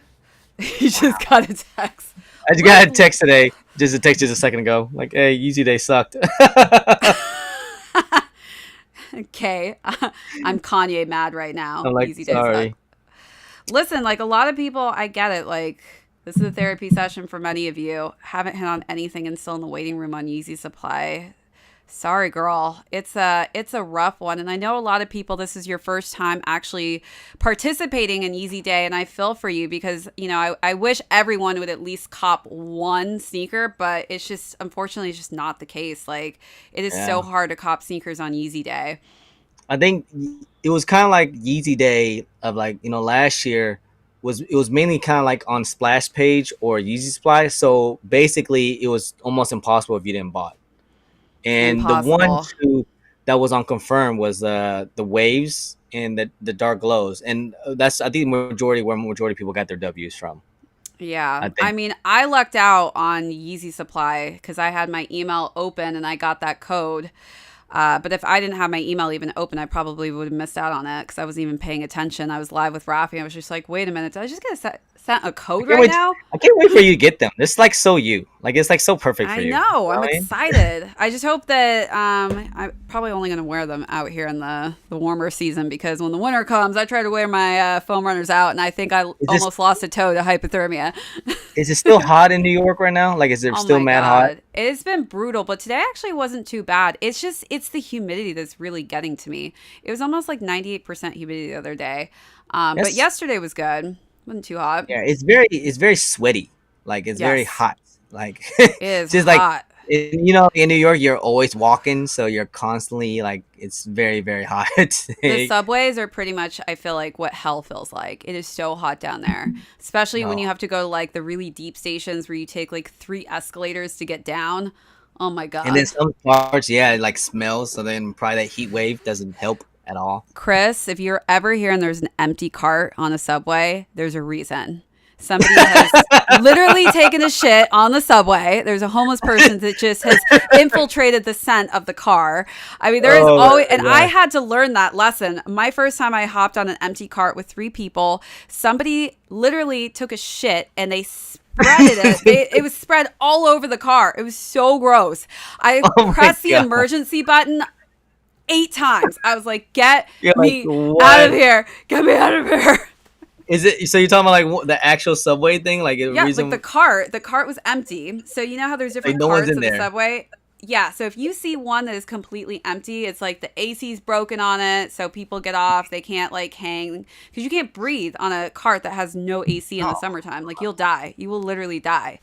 You just got a text.
I just got a
Luke,
text today. Just a text just a second ago. Like, hey, easy day sucked.
okay. I'm Kanye mad right now.
I'm like,
Easy day suck.
sorry.
Listen, like a lot of people, I get it. Like, this is a therapy session for many of you. Haven't hit on anything and still in the waiting room on Yeezy Supply. Sorry, girl. It's a rough one. And I know a lot of people, this is your first time actually participating in Yeezy Day. And I feel for you because, I wish everyone would at least cop one sneaker, but it's just, unfortunately, it's just not the case. Like, it is so
Yeah.
hard to cop sneakers on Yeezy Day.
I think it was kind of like Yeezy Day of like, last year it was mainly kind of like on Splash Page or Yeezy Supply. So basically it was almost impossible if you didn't buy. And the one
Impossible.
shoe that was on confirmed was the waves and the dark glows, and that's I think majority where majority of people got their W's from.
Yeah.
I
I
think
mean, I lucked out on Yeezy Supply because I had my email open and I got that code. But if I didn't have my email even open, I probably would have missed out on it because I wasn't even paying attention. I was live with Rafi. I was just like, wait a minute. Did I just get sent a
I
code
can't
right
wait.
now?
I can't wait for you to get them. It's like so you like it's like so perfect for
I
you. You
know.
know
I'm
what I mean?
excited. I just hope that I'm probably only going to wear them out here in the warmer season because when the winter comes, I try to wear my foam runners out, and I think I
Is this
almost lost a toe to hypothermia.
is it still hot in New York right now? Like is it
Oh
still
my
mad hot?
God. It's been brutal, but today actually wasn't too bad. It's the humidity that's really getting to me. It was almost like 98% humidity the other day. But
Yes.
yesterday was good. Wasn't too hot.
Yeah, it's very sweaty. Like it's very
Yes,
hot. Like
it is
just like
hot.
in New York, you're always walking, so you're constantly like it's very very hot.
The
Like,
subways are pretty much, I feel like, what hell feels like. It is so hot down there, especially when
no.
you have to go to like the really deep stations where you take like 3 escalators to get down. Oh my
And then
God.
some parts, yeah, it like smells. So then probably that heat wave doesn't help at all.
Chris, if you're ever here and there's an empty cart on a subway, there's a reason. Somebody has literally taken a shit on the subway. There's a homeless person that just has infiltrated the scent of the car. I mean, there is
Oh
always,
my
and I
god!
had to learn that lesson. My first time I hopped on an empty cart with 3 people, somebody literally took a shit and they spreaded it. It was spread all over the car. It was so gross. I
Oh my
pressed the
god!
emergency button 8 times. I was like, get
You're like,
me out of
what
here. Get me out of here.
is it? So you're talking about like the actual subway thing, like the
Yeah, like
reason
the cart was empty. So you know how there's
like
different
no one's
carts
in
of the
there?
subway? Yeah, so if you see one that is completely empty, it's like the AC's broken on it, so people get off, they can't like hang because you can't breathe on a cart that has no AC in the
No.
summertime. Like you'll die. You will literally die.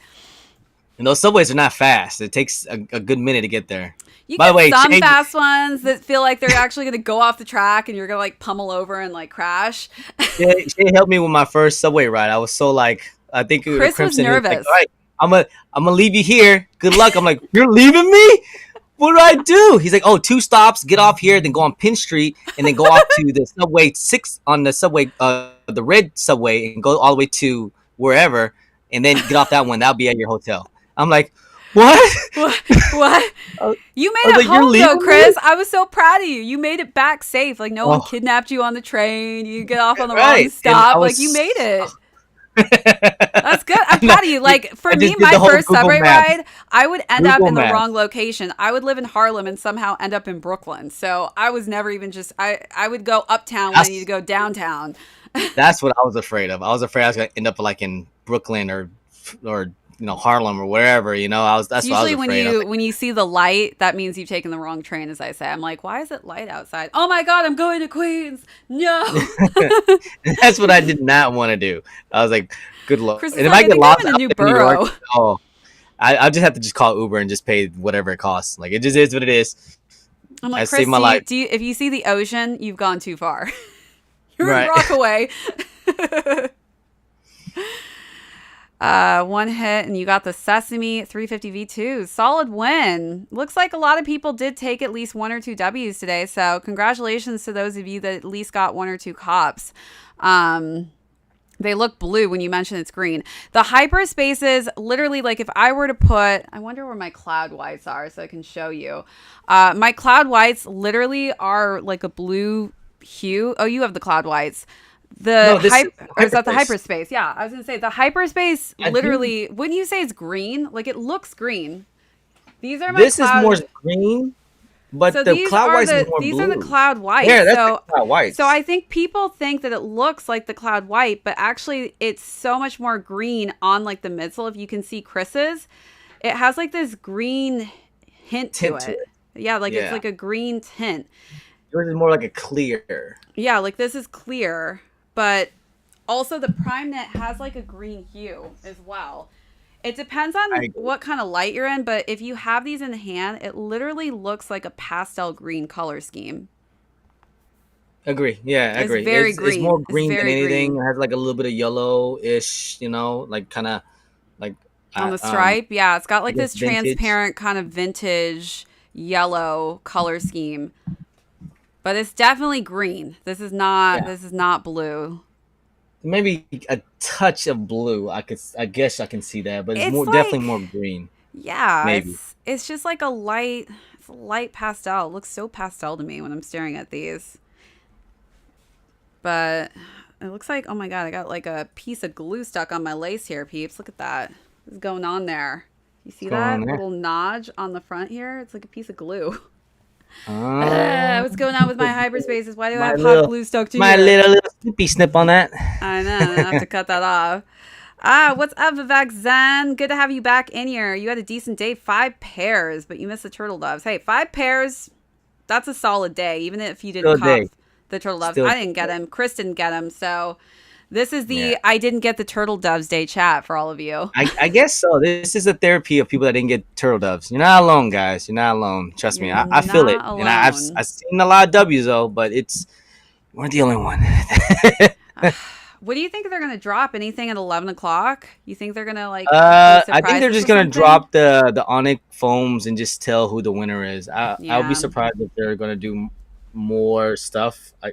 And those subways are not fast. It takes a good minute to get there.
You
By the
get
way,
some
Shane,
fast ones that feel like they're actually going to go off the track and you're going to like pummel over and like crash.
Shane helped me with my first subway ride. I was so like, I think
Chris was
Crimson. He was like, all
nervous.
right, I'm gonna leave you here. Good luck. I'm like, you're leaving me? What do I do? He's like, oh, 2 stops, get off here, then go on Penn Street, and then go off to the subway 6 on the subway, the red subway, and go all the way to wherever, and then get off that one. That'll be at your hotel. I'm like, what?
What? What?
I
You
was
made it
like, you're
home though,
leaving
Chris.
me?
I was so proud of you. You made it back safe. Like no one
Oh,
kidnapped you on the train. You get off on the wrong
right. And I
stop. Like you
was,
made it.
and
That's good. I'm proud of you. Like for
I
me,
just did
my
the whole
first
Google
subway
Maps.
ride, I would end up
Google
in the
Maps.
wrong location. I would live in Harlem and somehow end up in Brooklyn. So I was never even just I would go uptown when I need to
That's
go downtown.
That's what I was afraid of. I was afraid I was gonna end up like in Brooklyn or Harlem or wherever.
It's
That's what I was
usually when
afraid of.
you see the light, that means you've taken the wrong train, as I say. I'm like, why is it light outside? Oh my God, I'm going to Queens. No.
That's what I did not want to do. I was like, good luck.
Chris is
And if
like,
I
I
get
think I'm
lost
in a
out
new
in New York,
borough.
oh, I just have to just call Uber and just pay whatever it costs. Like it just is what it is.
I'm
I
like,
saved
Chris,
my life.
if you see the ocean, you've gone too far. You're in
Right.
Rockaway. One hit, and you got the Sesame 350 V2. Solid win. Looks like a lot of people did take at least 1 or 2 W's today. So congratulations to those of you that at least got 1 or 2 cops. They look blue when you mention it's green. The hyperspaces, literally, like if I were to put, I wonder where my cloud whites are so I can show you. My cloud whites literally are like a blue hue. Oh, you have the cloud whites. Or is that the hyperspace? Yeah, I was gonna say the hyperspace. Literally, wouldn't you say it's green? Like it looks green. These are my.
This is more green, but
so
the cloud whites is more blue.
These are the cloud whites.
Yeah, that's the cloud whites.
So I think people think that it looks like the cloud white, but actually it's so much more green on like the midsole. If you can see Chris's, it has like this green hint to it. Yeah, like it's like a green tint.
Yours is more like a clear.
Yeah, like this is clear. But also the prime knit has like a green hue as well. It depends on what kind of light you're in, but if you have these in hand, it literally looks like a pastel green color scheme.
Agree. Yeah, I agree.
It's very green.
It's more green than anything. It has like a little bit of yellow-ish, like kind of like
on the stripe. Yeah, it's got like this transparent kind of vintage yellow color scheme. But it's definitely green. This is not blue.
Maybe a touch of blue. I guess I can see that, but it's definitely more green.
Yeah,
maybe.
It's just like a light pastel. It looks so pastel to me when I'm staring at these. But it looks like, oh my god, I got like a piece of glue stuck on my lace here, peeps. Look at that. What's going on there? You see that little nodge on the front here? It's like a piece of glue. What's going on with my hyperspaces? Why do I have hot glue stuck to
my little snippy snip on that?
I know. I have to cut that off. What's up, Vivek Zen? Good to have you back in here. You had a decent day. 5 pairs, but you missed the turtle doves. Hey, 5 pairs. That's a solid day, even if you didn't cop the turtle doves. I didn't get them. Chris didn't get them. So this is the I didn't get the turtle doves day chat for all of you.
I guess so. This is a therapy of people that didn't get turtle doves. You're not alone, guys. You're not alone. Trust me. I feel it.
Alone.
And I've seen a lot of W's though, but you weren't the only one.
What do you think they're gonna drop? Anything at 11 o'clock? You think they're gonna like?
I think they're just gonna drop the Onyx foams and just tell who the winner is. I'll be surprised if they're gonna do more stuff. I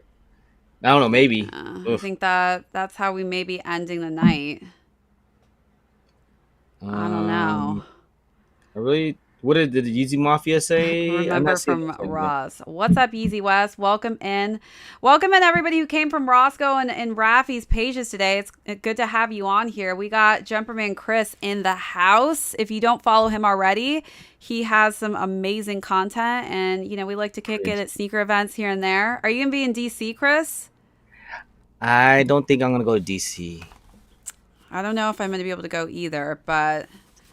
don't know, maybe.
I think that's how we may be ending the night. I don't know.
What did the Yeezy Mafia say?
Remember from Ross. What's up, Yeezy West? Welcome in. Welcome in, everybody who came from Roscoe and Rafi's pages today. It's good to have you on here. We got Jumperman Chris in the house. If you don't follow him already, he has some amazing content. And, we like to kick it at sneaker events here and there. Are you going to be in DC, Chris?
I don't think I'm going to go to DC.
I don't know if I'm going to be able to go either, but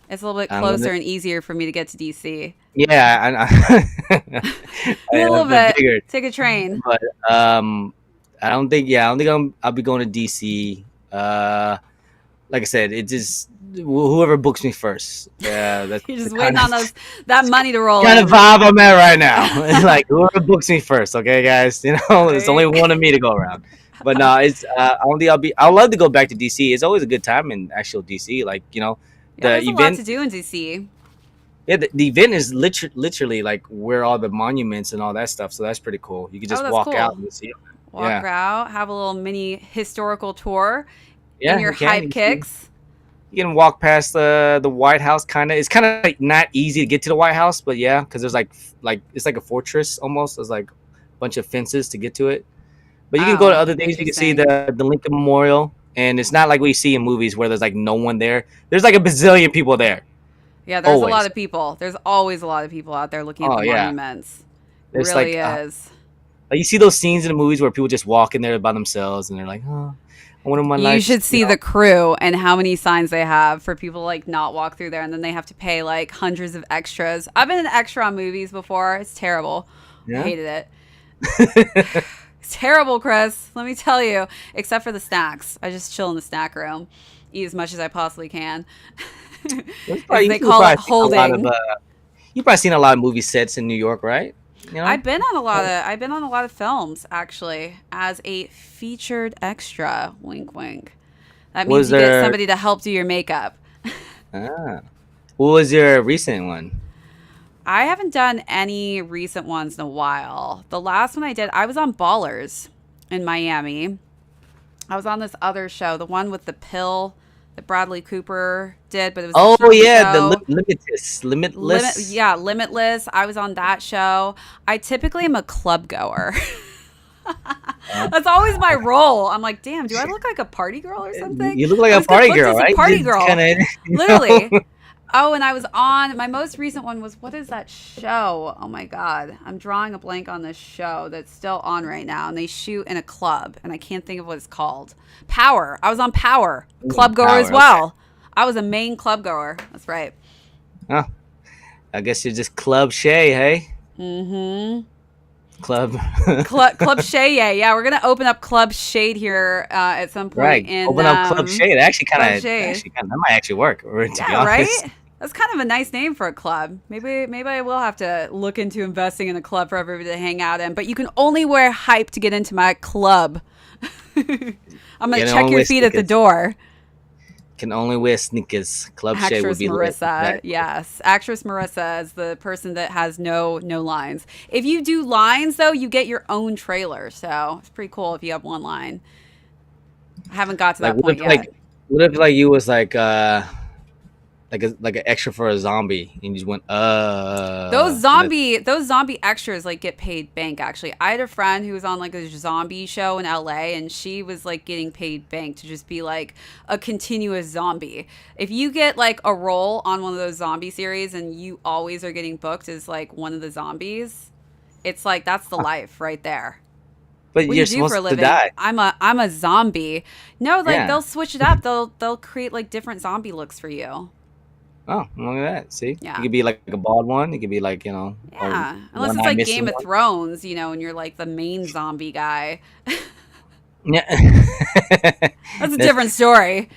it's a little bit closer and easier for me to get to DC.
Yeah,
a little bit. Bigger. Take a train.
But I don't think I'll be going to DC. Like I said, it just whoever books me first. Yeah, that's
you're just waiting on that money to roll.
Kind of vibe I'm at right now. It's like whoever books me first, okay, guys. There's only one of me to go around. But no, it's I'd love to go back to DC. It's always a good time in actual DC. Like
there's a lot to do in DC.
Yeah, the event is literally like where all the monuments and all that stuff. So that's pretty cool. You can just walk out and see them.
Walk out, have a little mini historical tour in your hype kicks.
You can walk past the White House. It's kind of like not easy to get to the White House, but yeah, because there's like it's like a fortress almost. There's like a bunch of fences to get to it. But you can go to other things. You can see the Lincoln Memorial, and it's not like what you see in movies where there's like no one there. There's like a bazillion people there.
Yeah, there's a lot of people. There's always a lot of people out there looking at the monuments. It really is.
Like you see those scenes in the movies where people just walk in there by themselves, and they're like, "Oh, I want my life."
You should see the crew and how many signs they have for people to like not walk through there, and then they have to pay like hundreds of extras. I've been an extra on movies before. It's terrible. I hated it. It's terrible, Chris. Let me tell you. Except for the snacks, I just chill in the snack room, eat as much as I possibly can. They call it holding.
You've probably seen a lot of movie sets in New York, right? You know.
I've been on a lot of films actually as a featured extra. Wink, wink. That means
Was
you get
there?
somebody to help do your makeup.
Ah, what was your recent one?
I haven't done any recent ones in a while. The last one I did, I was on Ballers in Miami. I was on this other show, the one with the pill that Bradley Cooper did, but it was a
Oh
TV
yeah, the
show.
limitless.
Limitless. I was on that show. I typically am a club goer.
Uh,
That's always my role. I'm like, damn, do I look like a party girl or something?
you look like
I
a
was gonna
party
book
girl,
as a
right?
party
Just
girl,
kind of, you
literally.
know.
Oh, and I was on my most recent one was what is that show? Oh my god, I'm drawing a blank on this show that's still on right now, and they shoot in a club, and I can't think of what it's called. Power. I was on Power, club goer as
Power. Okay.
well. I was a main club goer. That's right.
Oh, I guess you're just Club Shay, hey?
Mm-hmm.
Club.
Club Shade, yeah, we're gonna open up Club Shade here at some point
Right.
in
Open up Club Shay. That
Club Shade.
that might actually work, to be
Yeah,
honest.
right. That's kind of a nice name for a club. Maybe I will have to look into investing in a club for everybody to hang out in. But you can only wear hype to get into my club. I'm gonna
You can
check
only
your
wear
feet at the
sneakers.
door.
Can only wear sneakers. Club Shay would
Actress
be lit.
Marissa,
Exactly.
yes, actress Marissa is the person that has no lines. If you do lines though, you get your own trailer, so it's pretty cool if you have one line. I haven't got to
Like
that point yet.
what if like you was like an extra for a zombie and you just went
Those zombie extras like get paid bank actually. I had a friend who was on like a zombie show in LA and she was like getting paid bank to just be like a continuous zombie. If you get like a role on one of those zombie series and you always are getting booked as like one of the zombies, it's like that's the life right there.
but
What do
you're
you do for a
supposed to
living?
die.
I'm a zombie. No, like
Yeah.
they'll switch it up. They'll create like different zombie looks for you.
Oh, look at that. See?
Yeah.
You could be like a bald one. You could be like, a
Yeah, unless it's
one-eye
like
missing
Game of
one.
Thrones, and you're like the main zombie guy.
Yeah.
That's a
that's
different story.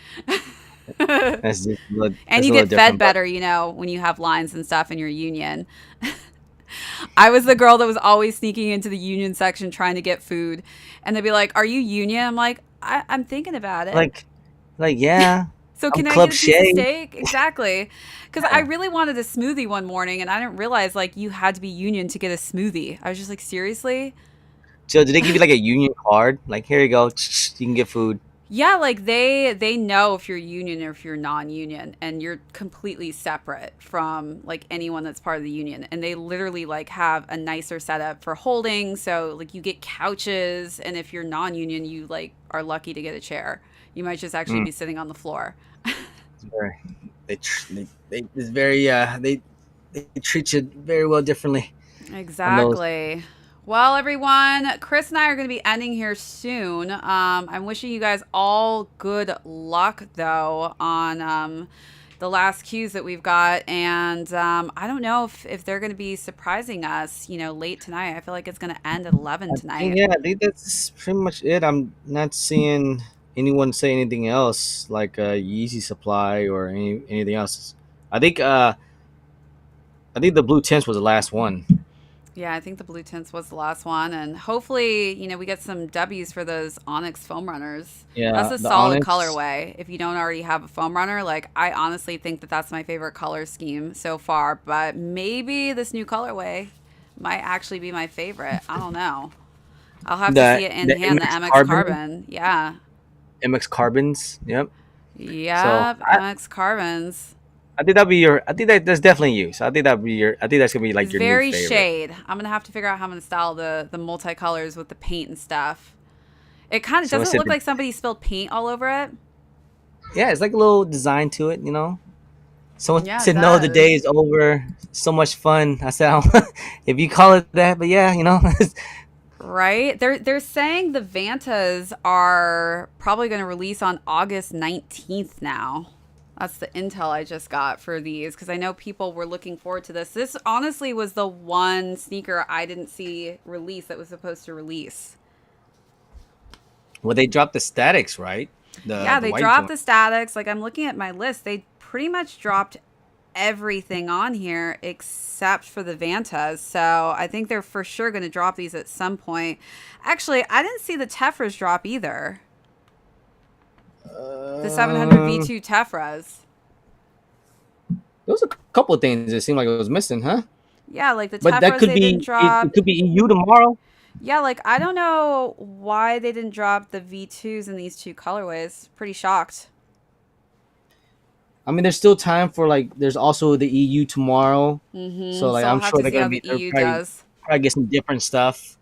that's just
And
that's
you
a little
get fed
different, but
better, when you have lines and stuff in your union. I was the girl that was always sneaking into the union section trying to get food. And they'd be like, "Are you union?" I'm like, I'm thinking about it.
like yeah,
So
I'm
can I
Club
get a piece of
Shay.
steak? Exactly. Because I
Yeah.
really wanted a smoothie one morning and I didn't realize like you had to be union to get a smoothie. I was just like, seriously?
So did they give you like a union card? Like here you go, you can get food.
Yeah, like they know if you're union or if you're non-union and you're completely separate from like anyone that's part of the union. And they literally like have a nicer setup for holding. So like you get couches and if you're non-union, you like are lucky to get a chair. You might just actually
Mm,
be sitting on the floor.
it's very, they it's very they treat you very well differently on those.
Exactly. Well, everyone, Chris and I are going to be ending here soon. I'm wishing you guys all good luck, though, on the last cues that we've got. And I don't know if they're going to be surprising us, late tonight. I feel like it's going to end at 11 tonight.
I think that's pretty much it. I'm not seeing anyone say anything else like Yeezy Supply or anything else. I think uh I think the blue tints was the last one.
Yeah, I think the blue tints was the last one. And hopefully, we get some W's for those Onyx foam runners. That's
Yeah,
a
the
solid
Onyx.
colorway. If you don't already have a foam runner, like I honestly think that that's my favorite color scheme so far. But maybe this new colorway might actually be my favorite. I don't know. I'll have to see it in
The
hand, the
MX
MX
Carbon,
Carbon. Yeah.
MX Carbons. Yep. So
Yep, MX Carbons.
I think that's definitely you. So I think that's gonna be like
It's
your new
very
favorite.
shade. I'm gonna have to figure out how I'm gonna style the multicolors with the paint and stuff. It kind of
So
doesn't look like somebody spilled paint all over it.
yeah, it's like a little design to it, Someone
Yeah, it
said no, the day
does.
is over. So much fun. I said, if you call it that, but yeah,
Right? They're saying the Vantas are probably going to release on August 19th now. That's the intel I just got for these because I know people were looking forward to this. This honestly was the one sneaker I didn't see release that was supposed to release.
well, they dropped the statics, right?
Yeah,
The
they
white
dropped
joint.
the statics. Like I'm looking at my list, they pretty much dropped everything on here except for the Vantas. So I think they're for sure going to drop these at some point. Actually, I didn't see the Tefras drop either. The 700 V2 Tefras.
There was a couple of things that seemed like it was missing, huh?
Yeah, like the
But that
Tefras
could
they
be
didn't drop.
it could be EU tomorrow.
Yeah, like I don't know why they didn't drop the V2s in these two colorways. Pretty shocked.
I mean, there's still time for like. There's also the EU tomorrow, so like
So I'll
I'm
have
sure
to
they're
see how
gonna
the
be they're
EU
probably,
does.
probably get some different stuff.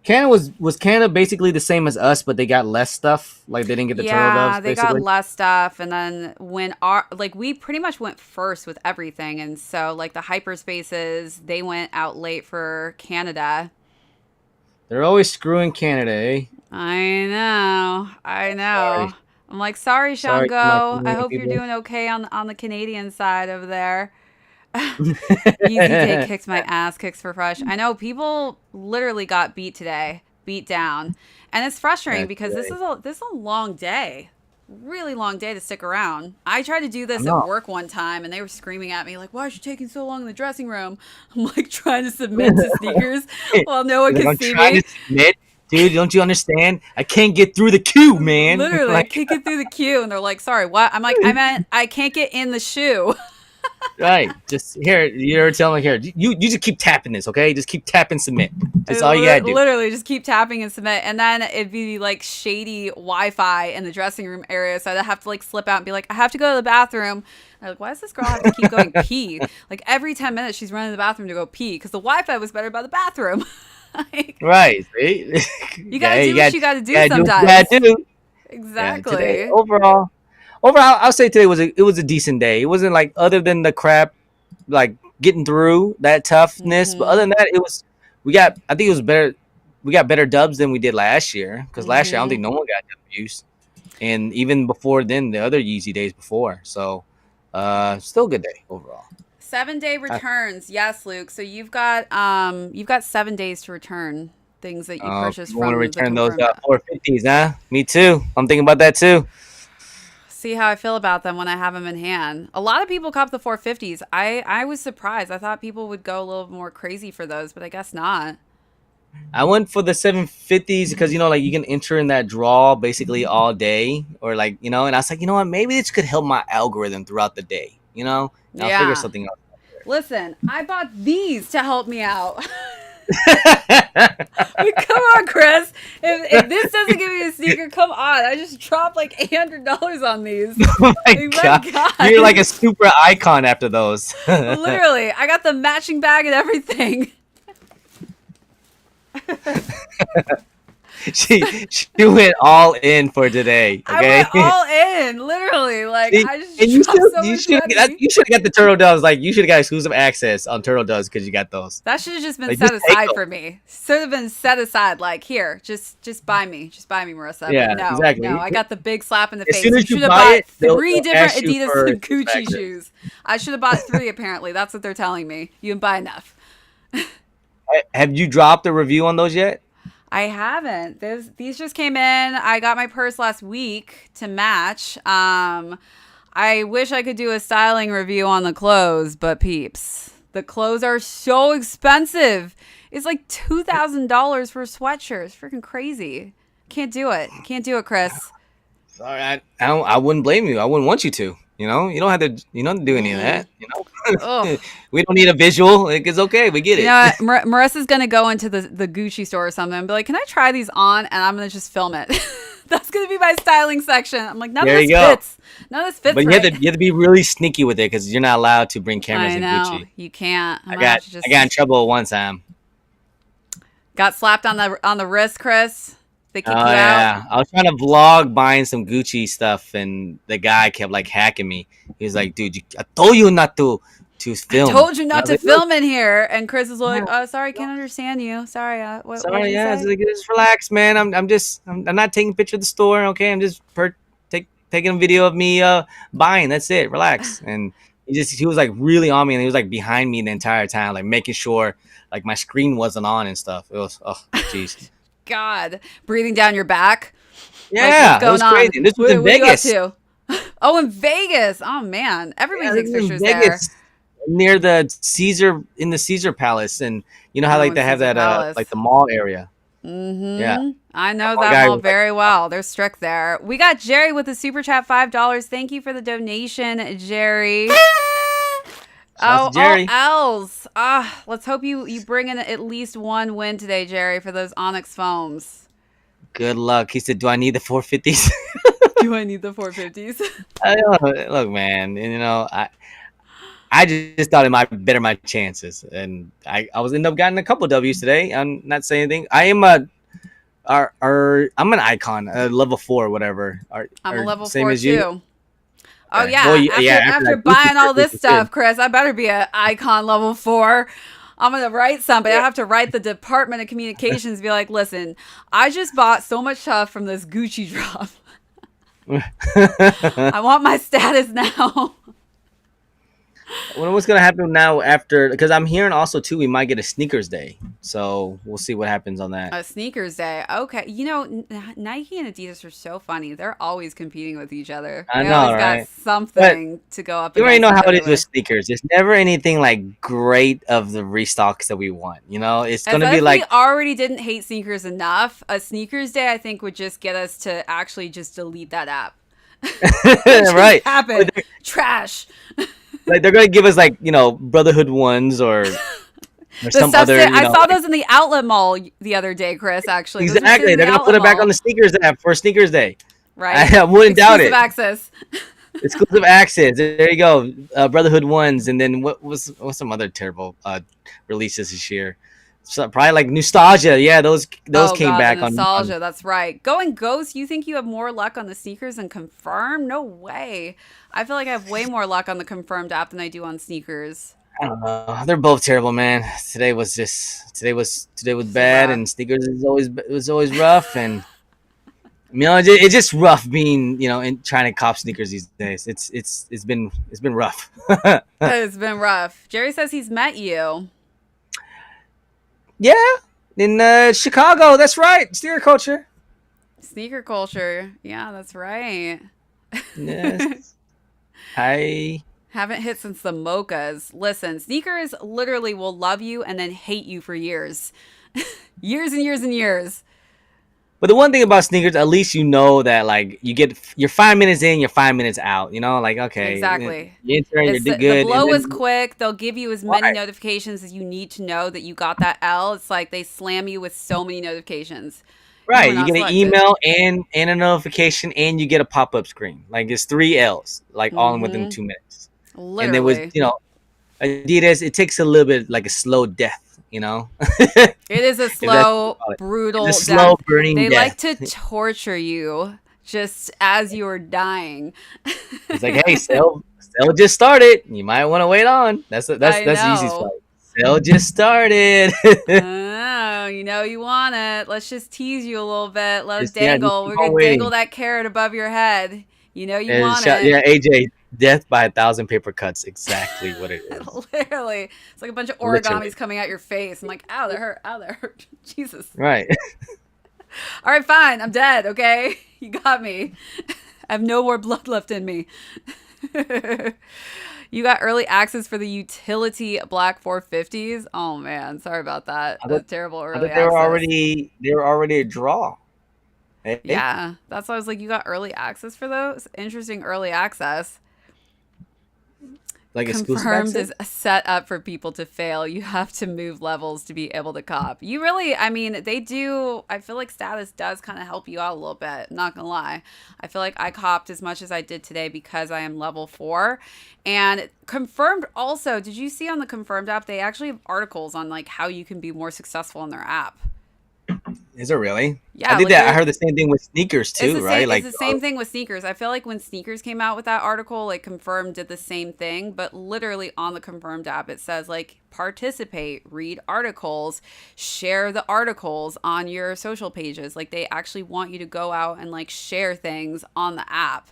Canada was Canada basically the same as us, but they got less stuff. Like they didn't get the turtle
Yeah,
doves,
they got
basically.
less stuff, and then when our like we pretty much went first with everything, and so like the hyperspaces they went out late for Canada.
They're always screwing Canada, eh?
I know.
Sorry,
I'm like, sorry,
sorry to my
Shango. I
Canadian
hope you're
people.
doing okay on the Canadian side over there. Yeezy Day kicked my ass, kicks for fresh. I know people literally got beat today, beat down, and it's frustrating
That's
because
right.
this is a long day, really long day to stick around. I tried to do
I
this at
know.
work one time, and they were screaming at me like, "Why is you taking so long in the dressing room?" I'm like trying to submit to sneakers while no one
Like
can
I'm
see
trying
me.
to submit, dude. Don't you understand? I can't get through the queue, man.
Literally, I
Like,
can't get through the queue, and they're like, "Sorry, what?" I'm like, "I meant I can't get in the shoe."
right? Just here, you're telling me here. You just keep tapping this, okay? Just keep tapping submit. That's all you gotta do.
Literally just keep tapping and submit, and then it'd be like shady Wi-Fi in the dressing room area, so I'd have to like slip out and be like, I have to go to the bathroom. I'm like, why does this girl have to keep going pee? Like every 10 minutes she's running to the bathroom to go pee because the Wi-Fi was better by the bathroom. Like,
Right? See?
you gotta do what you gotta do
do what you
sometimes.
gotta do. Yeah. Today,
Exactly.
overall, I'll say today was a decent day. It wasn't like other than the crap, like getting through that toughness. But other than that, it was I think it was better. We got better dubs than we did last year because last year I don't think no one got W's, and even before then, the other Yeezy days before. So, still a good day overall.
7-day returns. Yes, Luke. So you've got 7 days to return things that you purchased
You want to
from the
return those
confirmed.
450s, huh? Me too. I'm thinking about that too.
See how I feel about them when I have them in hand. A lot of people cop the 450s. I was surprised. I thought people would go a little more crazy for those, but I guess not.
I went for the 750s because like you can enter in that draw basically all day, or like and I was like, you know what, maybe this could help my algorithm throughout the day, and I'll figure
Yeah.
something out.
Listen, I bought these to help me out.
Oh
Come on, Chris. If this doesn't give me a sneaker, come on. I just dropped like $800 on these.
my
Like,
god,
my God.
you're like a super icon after those.
Literally, I got the matching bag and everything.
she went all in for today.
I
Okay.
went all in, literally. Like
See,
I just
and you
dropped
should
so much money.
you should have got the turtle doves. Like you should have got exclusive access on turtle doves because you got those.
That should have just been
Like,
set
just take
aside
them.
for me. Should have been set aside. Like here, just buy me, Marissa.
Yeah,
But no,
exactly.
no, I got the big slap in the
As
face.
soon
You
as you
should have
buy
bought
it, they'll
3 different
ask you
Adidas
for
and
exclusive
Gucci
access.
shoes. I should have bought 3. Apparently, that's what they're telling me. You didn't buy enough.
Have you dropped a review on those yet?
I haven't. These just came in. I got my purse last week to match. I wish I could do a styling review on the clothes, but peeps, the clothes are so expensive. It's like $2,000 for sweatshirts. Freaking crazy. Can't do it. Can't do it, Chris.
Sorry, I wouldn't blame you. I wouldn't want you to. You don't have to. You don't have to do any of that.
Ugh.
We don't need a visual. Like, it's okay. We get it.
You know what? Marissa's going to go into the Gucci store or something and be like, can I try these on? And I'm going to just film it. That's going to be my styling section. I'm like, none
There
of
you
this
go.
fits. None of this fits
But
right.
you have to be really sneaky with it because you're not allowed to bring cameras
I
in
know.
Gucci.
You can't.
I got in trouble one time.
Got slapped on the wrist, Chris. They kicked
Oh
you
yeah,
out.
I was trying to vlog buying some Gucci stuff, and the guy kept like hacking me. He was like, "Dude, I told you not to film."
Told you not
And I
to
was like,
film in here. And Chris is like,
Yeah.
"Oh, sorry, can't understand you. Sorry, what did
Sorry,
you
yeah.
say?"
Like, just relax, man. I'm not taking a picture of the store. Okay, I'm just taking a video of me buying. That's it. Relax. And he was like really on me, and he was like behind me the entire time, like making sure like my screen wasn't on and stuff. It was jeez.
God, breathing down your back. Like,
Yeah,
what's
it was
going on?
crazy. And this was in
What are you up
Vegas.
to? Oh, in Vegas. Oh man, everybody
Yeah, this
takes
is in
pictures there.
Vegas, near the Caesar in the Caesar Palace, and you know how
Oh,
like
in
they have
Caesar
that
Palace.
like the mall area. Yeah,
Mm-hmm. I
that
know
one
that
guy
mall
was like,
very well. They're strict there. We got Jerry with the super chat $5. Thank you for the donation, Jerry.
"Shout out to
Oh,
Jerry."
else. Let's hope you bring in at least one win today, Jerry, for those Onyx foams.
Good luck. He said, "Do I need the 450s?"
Do I need the 450s?
I don't, look, man. And, I just thought it might better my chances, and I was end up getting a couple W's today. I'm not saying anything. I am I'm an icon, level 4, whatever.
I'm a
Are
level
same
4
as you?
too. Oh
Okay. Well,
yeah,
yeah. After
after
that Gucci
buying all
purchase,
this
you
stuff,
should.
Chris, I better be an icon level 4. I'm gonna write somebody. I
Yeah.
have to write the Department of Communications. Be like, listen, I just bought so much stuff from this Gucci drop. I want my status now.
What's gonna happen now after? Because I'm hearing also too, we might get a sneakers day. So we'll see what happens on that.
A sneakers day. Okay. You know, Nike and Adidas are so funny. They're always competing with each other.
I
They
know,
always got
right? But
something to go up
you already
against
know how
each
it
other
is with
with.
sneakers. It's never anything like great of the restocks that we want. It's
As
gonna be
if we
like
already didn't hate sneakers enough, a sneakers day I think would just get us to actually just delete that app. What just
right.
happened? Trash.
Like they're gonna give us like Brotherhood ones or
The
some
stuff
other
I saw
like,
those in the outlet mall the other day, Chris, actually. Those are sitting
exactly.
in
They're
the
gonna put
outlet
it back on
mall,
the sneakers app for sneakers day.
right?
I wouldn't doubt
Exclusive
it.
access.
Exclusive access. There you go. Brotherhood ones, and then what's some other terrible releases this year? So probably like nostalgia. Yeah, those
Oh
came
god, the
back on.
nostalgia. That's right. Going ghost. You think you have more luck on the sneakers than confirm? No way. I feel like I have way more luck on the confirmed app than I do on sneakers.
I don't know. They're both terrible, man. Today was
This is
bad,
rough.
and sneakers it was always rough, and it's just rough being and trying to cop sneakers these days. It's been rough.
It's been rough. Jerry says he's met you.
Yeah, in Chicago. That's right. Sneaker culture.
Sneaker culture. Yeah, that's right.
Yes. Hi.
Haven't hit since the mochas. Listen, sneakers literally will love you and then hate you for years. Years and years and years.
But the one thing about sneakers, at least you know that like you're 5 minutes in, you're 5 minutes out. Like okay,
Exactly.
you enter, you're
It's the
good, and
blow is
then
quick. They'll give you as many
right,
notifications as you need to know that you got that L. It's like they slam you with so many notifications. You were
right, you
not
get an
selected.
email and a notification, and you get a pop up screen. Like it's 3 L's, like all within
Mm-hmm.
2 minutes. And there was
Literally.
Adidas. It takes a little bit like a slow death.
It is a
If that's what you
slow,
call it. It's
brutal
a slow
death.
burning
They like
death.
to torture you just as you're dying.
It's like, hey, sale just started. You might want to wait on.
I
That's Yeezy
know.
Slide. Sale just started.
Oh, you know you want it. Let's just tease you a little bit. Let us
Just
dangle.
keep
We're
on
gonna dangle
waiting.
that carrot above your head. You know you
And
want it.
yeah, AJ, death by 1,000 paper cuts. Exactly what it is.
Literally, it's like a bunch of
Literally.
origamis coming out your face. I'm like, ow, that hurt. Ow, that hurt. Jesus.
Right.
All right, fine. I'm dead. Okay, you got me. I have no more blood left in me. You got early access for the utility Black 450s. Oh man, sorry about that.
I
That's
thought,
terrible
I
early
thought they were
access.
already a draw. Hey,
Yeah, that's why I was like, you got early access for those? Interesting early access.
like exclusive
Confirmed
access.
is set up for people to fail. You have to move levels to be able to cop. You really, I mean, they do. I feel like status does kind of help you out a little bit. I'm not gonna lie. I feel like I copped as much as I did today because I am level 4. And confirmed also, did you see on the confirmed app, they actually have articles on like how you can be more successful in their app.
Is it really? I
Yeah,
did
like
that. I
they're
heard the same thing with sneakers
it's
too,
the
right?
same. It's
Like,
the same thing with sneakers. I feel like when sneakers came out with that article, like Confirmed did the same thing, but literally on the Confirmed app, it says like participate, read articles, share the articles on your social pages. Like they actually want you to go out and like share things on the app.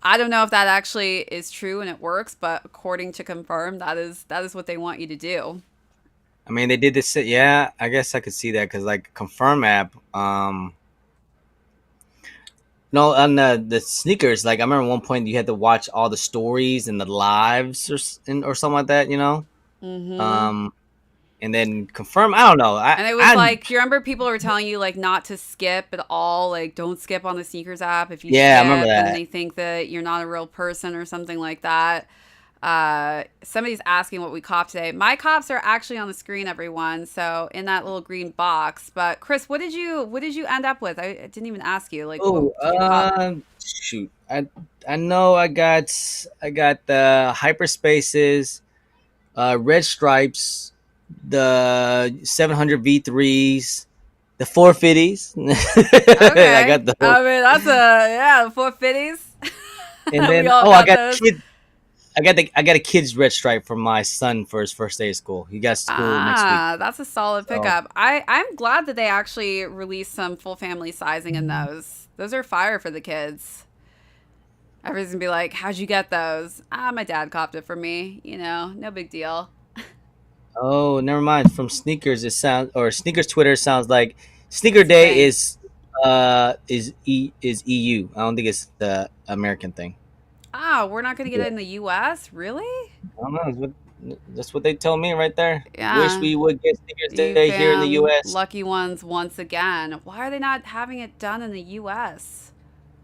I don't know if that actually is true and it works, but according to Confirmed, that is what they want you to do.
I mean, they did this. Yeah, I guess I could see that because like Confirm app. No, on the sneakers. Like I remember one point you had to watch all the stories and the lives or something like that.
Mm-hmm.
Um, and then confirm. I don't know.
And it was
I
like, do you remember people were telling you like not to skip at all? Like, don't skip on the sneakers app. If you
yeah, I remember
skip, then
that.
they think that you're not a real person or something like that. Somebody's asking what we cop today. My cops are actually on the screen, everyone. So in that little green box. But Chris, what did you end up with? I didn't even ask you. Like,
Oh,
what did you cop?
shoot. I know I got the hyperspaces, red stripes, the 700 V3s, the 450s. I
Okay.
got those.
I mean, that's yeah, 450s.
And
We
then
all
I
got
got
those.
kid. I got a kid's red stripe for my son for his first day of school. He got school next week.
Ah, that's a solid
So
pickup. I'm glad that they actually released some full family sizing in those. Those are fire for the kids. Everybody's gonna be like, "How'd you get those?" Ah, my dad copped it for me. No big deal.
oh, never mind. From sneakers, it sounds or sneakers Twitter sounds like sneaker
It's a
day
thing.
is EU. I don't think it's the American thing.
Ah, we're not gonna get
Yeah,
it in the U.S. Really?
I don't know. That's what they tell me right there. Wish
Yeah.
we would get sneakers
You
day here in the
fam,
U.S.
lucky ones once again. Why are they not having it done in the U.S.?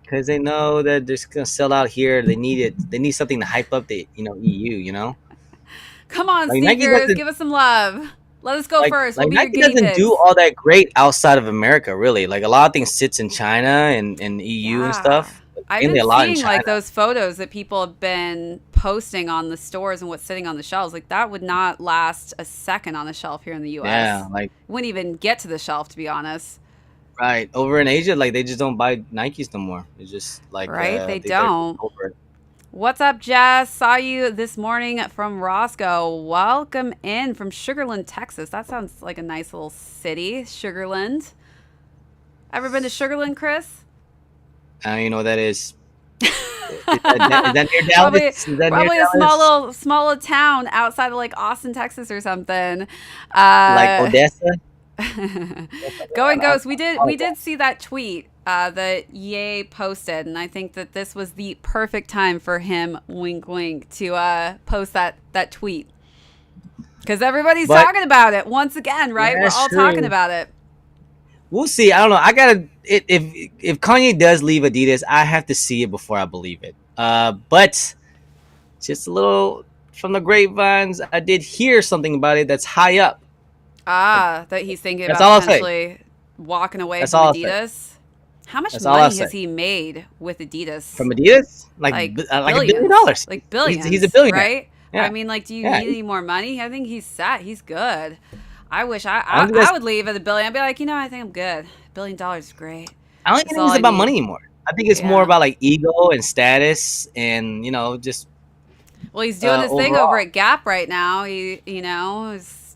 because they know that they're just gonna sell out here. They need it. They need something to hype up the EU.
Come on,
Like Nike
sneakers,
doesn't
give us some love. Let us go
like
first. We'll
like
be your
Nike
guinea
doesn't do
pigs.
all that great outside of America. Really, like a lot of things sits in China and EU and
Yeah.
stuff.
I've
Mainly
been
a lot in
seeing
China.
like those photos that people have been posting on the stores and what's sitting on the shelves. Like that would not last a second on the shelf here in the
Yeah,
US.
like
Wouldn't even get to the shelf to be honest.
right over in Asia, like they just don't buy Nikes no more. It's just like
Right? They
they better
don't.
go for it.
What's up, Jess? Saw you this morning from Roscoe. Welcome in from Sugarland, Texas. That sounds like a nice little city, Sugarland. Ever been to Sugarland, Chris?
I don't even know what that is. Is that near
probably
Dallas? Is that near
probably a
Dallas?
small little town outside of like Austin, Texas or something.
Like
Uh
Odessa?
Going
I,
Ghost, we did see that tweet that Ye posted, and I think that this was the perfect time for him, wink wink, to post that tweet. Because everybody's
but
talking about it once again, right?
yeah,
We're
that's
all talking
true.
about it.
We'll see. I don't know. I gotta if Kanye does leave Adidas, I have to see it before I believe it. But just a little from the grapevines, I did hear something about it that's high up. Like
Ah, that he's thinking
that's
about
all I'll say.
potentially walking away
That's
from
all I'll say.
Adidas. How much
That's all I'll
money
say.
has he made with Adidas?
From Adidas,
Like
like $1 billion.
billions, like
He's a
billions,
billionaire.
right? I
Yeah,
mean, like, do you
yeah.
need any more money? I think he's set. He's good. I wish
I don't think
I
that's.
would leave at a billion. I'd be like, I think I'm good. $1 billion is great.
I don't even
That's
think
all
it's
I
about money
need.
anymore. I think it's more
Yeah.
about like ego and status, and just
Well, he's doing his thing over
overall.
at Gap right now. He, is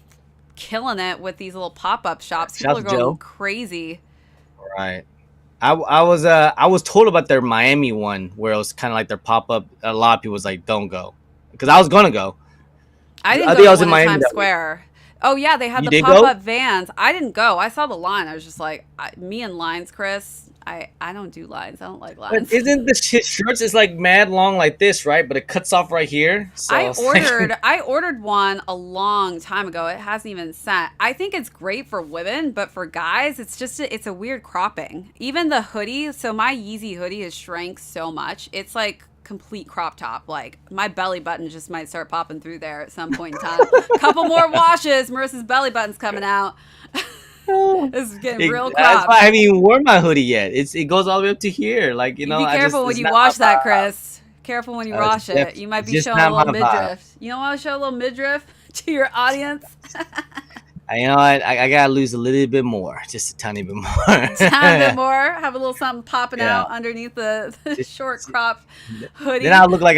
killing it with these little pop up shops.
Shout
People
out
are
to
going
Joe.
crazy.
Right. I was told about their Miami one where it was kind of like their pop up. A lot of people was like, "Don't go," because I was gonna go.
I didn't
I
go
think
to
I
the
was in
one in
Miami
Times
that week.
Square. Oh yeah, they had
You
the
did
pop
go?
up vans. I didn't go. I saw the line. I was just like, me and lines, Chris. I don't do lines. I don't like
But
lines.
isn't the shirts is like mad long like this, right? But it cuts off right here,
I
so it's like
ordered I ordered one a long time ago. It hasn't even sent. I think it's great for women, but for guys, it's a weird cropping. Even the hoodie. So my Yeezy hoodie has shrank so much. It's like complete crop top. Like my belly button just might start popping through there at some point in time. Couple more washes, Marissa's belly button's coming out. This is getting real
that's why I
cropped.
haven't even worn my hoodie yet. It goes all the way up to here. Like
You be
I just
careful when
it's
you
not
wash
my
that,
vibe.
Chris. Careful when you wash it. You might
It's
be
just
showing a
not
little
my vibe.
midriff. You don't want to show a little midriff to your audience?
You know what? I gotta lose a little bit more, just a tiny bit
Time a bit
more.
more. Have a little something popping
Yeah.
out underneath the
Just,
short crop
then
hoodie.
I look like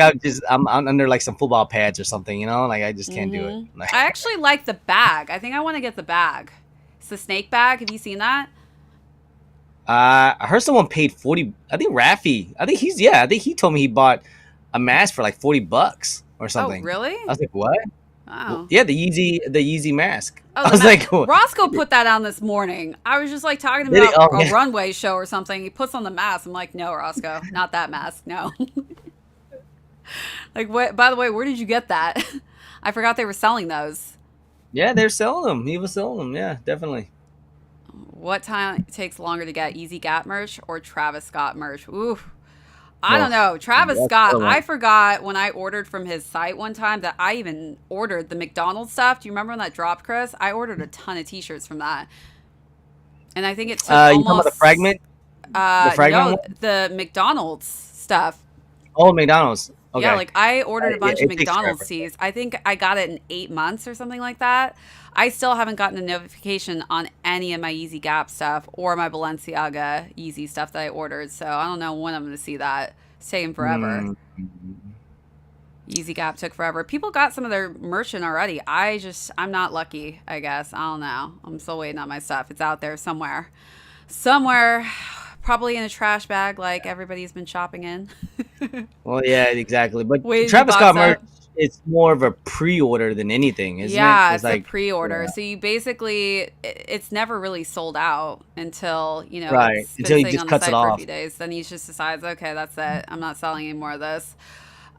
I'm under like some football pads or something. Like I just can't do it. Like,
I actually like the bag. I think I want to get the bag. It's the snake bag. Have you seen that?
I heard someone paid 40. I think Rafi. I think he told me he bought a mask for like $40 or
Oh,
something.
really?
I was like, what?
Oh.
Yeah, the Yeezy mask.
Oh,
I was like, what?
Roscoe put that on this morning. I was just like talking
Did he?
about
Oh,
a
yeah.
runway show or something. He puts on the mask. I'm like, no, Roscoe, not that mask. No. Like, what? By the way, where did you get that? I forgot they were selling those.
Yeah, they're selling them. He was selling them. Yeah, definitely.
What time it takes longer to get Yeezy Gap merch or Travis Scott merch? Ooh, I don't
Both.
know. Travis
That's
Scott,
the
I
one.
forgot when I ordered from his site one time that I even ordered the McDonald's stuff. Do you remember when that dropped, Chris? I ordered a ton of t-shirts from that. And I think it took
You talking about the
almost
fragment? The fragment
no,
one?
the McDonald's stuff.
Oh, McDonald's.
Yeah,
Okay.
like I ordered a
Yeah,
bunch of
it takes
McDonald's
forever.
tees. I think I got it in 8 months or something like that. I still haven't gotten a notification on any of my Yeezy Gap stuff or my Balenciaga Yeezy stuff that I ordered. So I don't know when I'm going to see that. It's taking forever.
Mm.
Yeezy Gap took forever. People got some of their merchant already. I'm not lucky, I guess. I don't know. I'm still waiting on my stuff. It's out there somewhere. Somewhere, probably in a trash bag like everybody's been shopping in.
Well, yeah, exactly. But
Waiting to
Travis
box
Scott merch,
up.
it's more of a pre-order than anything, isn't it?
Yeah,
It's
it's a
like,
pre-order.
yeah,
So you basically, it's never really sold out until,
right.
it's been
Until he
sitting
just
on the
cuts it
site for a
off.
few days. Then he just decides, okay, that's it. I'm not selling any more of this.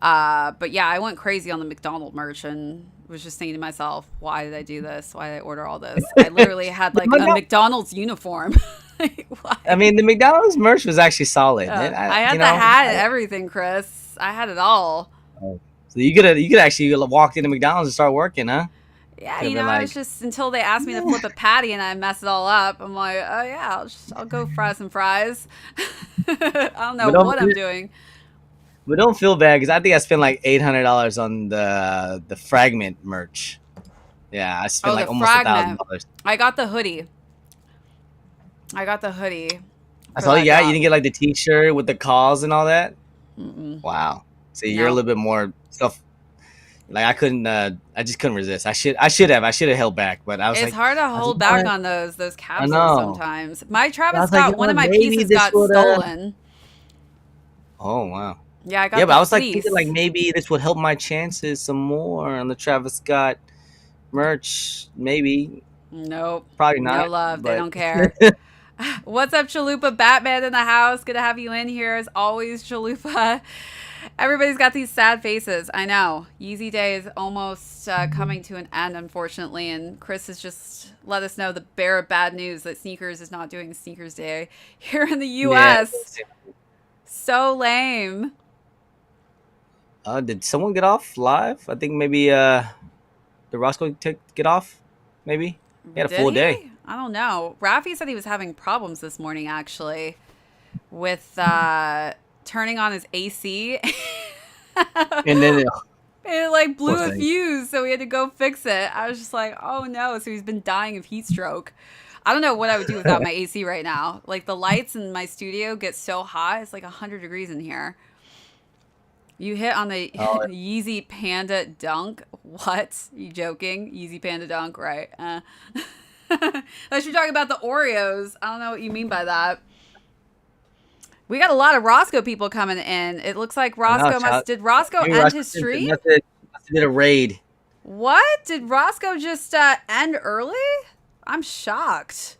But yeah, I went crazy on the McDonald merch and was just thinking to myself, why did I do this? Why did I order all this? I literally had
The
like a
McDonald's-
McDonald's uniform. Like,
I
why?
mean, the McDonald's merch was actually solid.
I had the hat and everything, Chris. I had it all.
So you could actually walk into McDonald's and start working, huh?
Yeah,
Could have been
I was
like,
just until they asked me to flip a patty and I mess it all up. I'm like, oh yeah, I'll go fry some fries. I don't know
but don't
what I'm doing.
but don't feel bad because I think I spent like $800 on the fragment merch. Yeah, I spent
Oh, the
like almost a thousand
fragment.
dollars.
I got the hoodie. I got the hoodie
That's
for
all you
that
got. You didn't
drop.
get like the T-shirt with the calls and all that.
Mm-mm.
Wow. See, you're a
No,
little bit more stuff. Like I couldn't. I just couldn't resist. I should have held back, but I was
it's
like,
hard to
I was
hold
like,
back
"What?"
on those
I
capsules
know.
sometimes. My
I
Travis
was like,
Scott, one of my
maybe
pieces
this
got
would.
stolen.
Oh wow.
Yeah, I
Yeah,
got
but
the
I was like thinking like
fleece.
maybe this would help my chances some more on the Travis Scott merch. Maybe,
Nope.
probably
No
not.
love. They
But
don't care. What's up, Chalupa? Batman in the house. Good to have you in here as always, Chalupa. Everybody's got these sad faces. I know. Yeezy Day is almost coming to an end, unfortunately. And Chris has just let us know the bearer of bad news that Sneakers is not doing Sneakers Day here in the
yeah.
U.S. So lame.
Did someone get off live? I think maybe did Roscoe get off? Maybe he had a
Did
full day.
he? I don't know. Rafi said he was having problems this morning, actually, with turning on his AC.
And then
It like
poor
blew a
thing.
fuse, so we had to go fix it. I was just like, oh no. So he's been dying of heat stroke. I don't know what I would do without my AC right now. Like the lights in my studio get so hot. It's like 100 degrees in here. You hit on the
Oh,
Yeezy Panda Dunk. What? You joking? Yeezy Panda Dunk, right? Unless you're talking about the Oreos. I don't know what you mean by that. We got a lot of Roscoe people coming in. It looks like
I know.
Did Roscoe
Maybe
end
Roscoe
his stream?
must have did a raid.
What? Did Roscoe just end early? I'm shocked.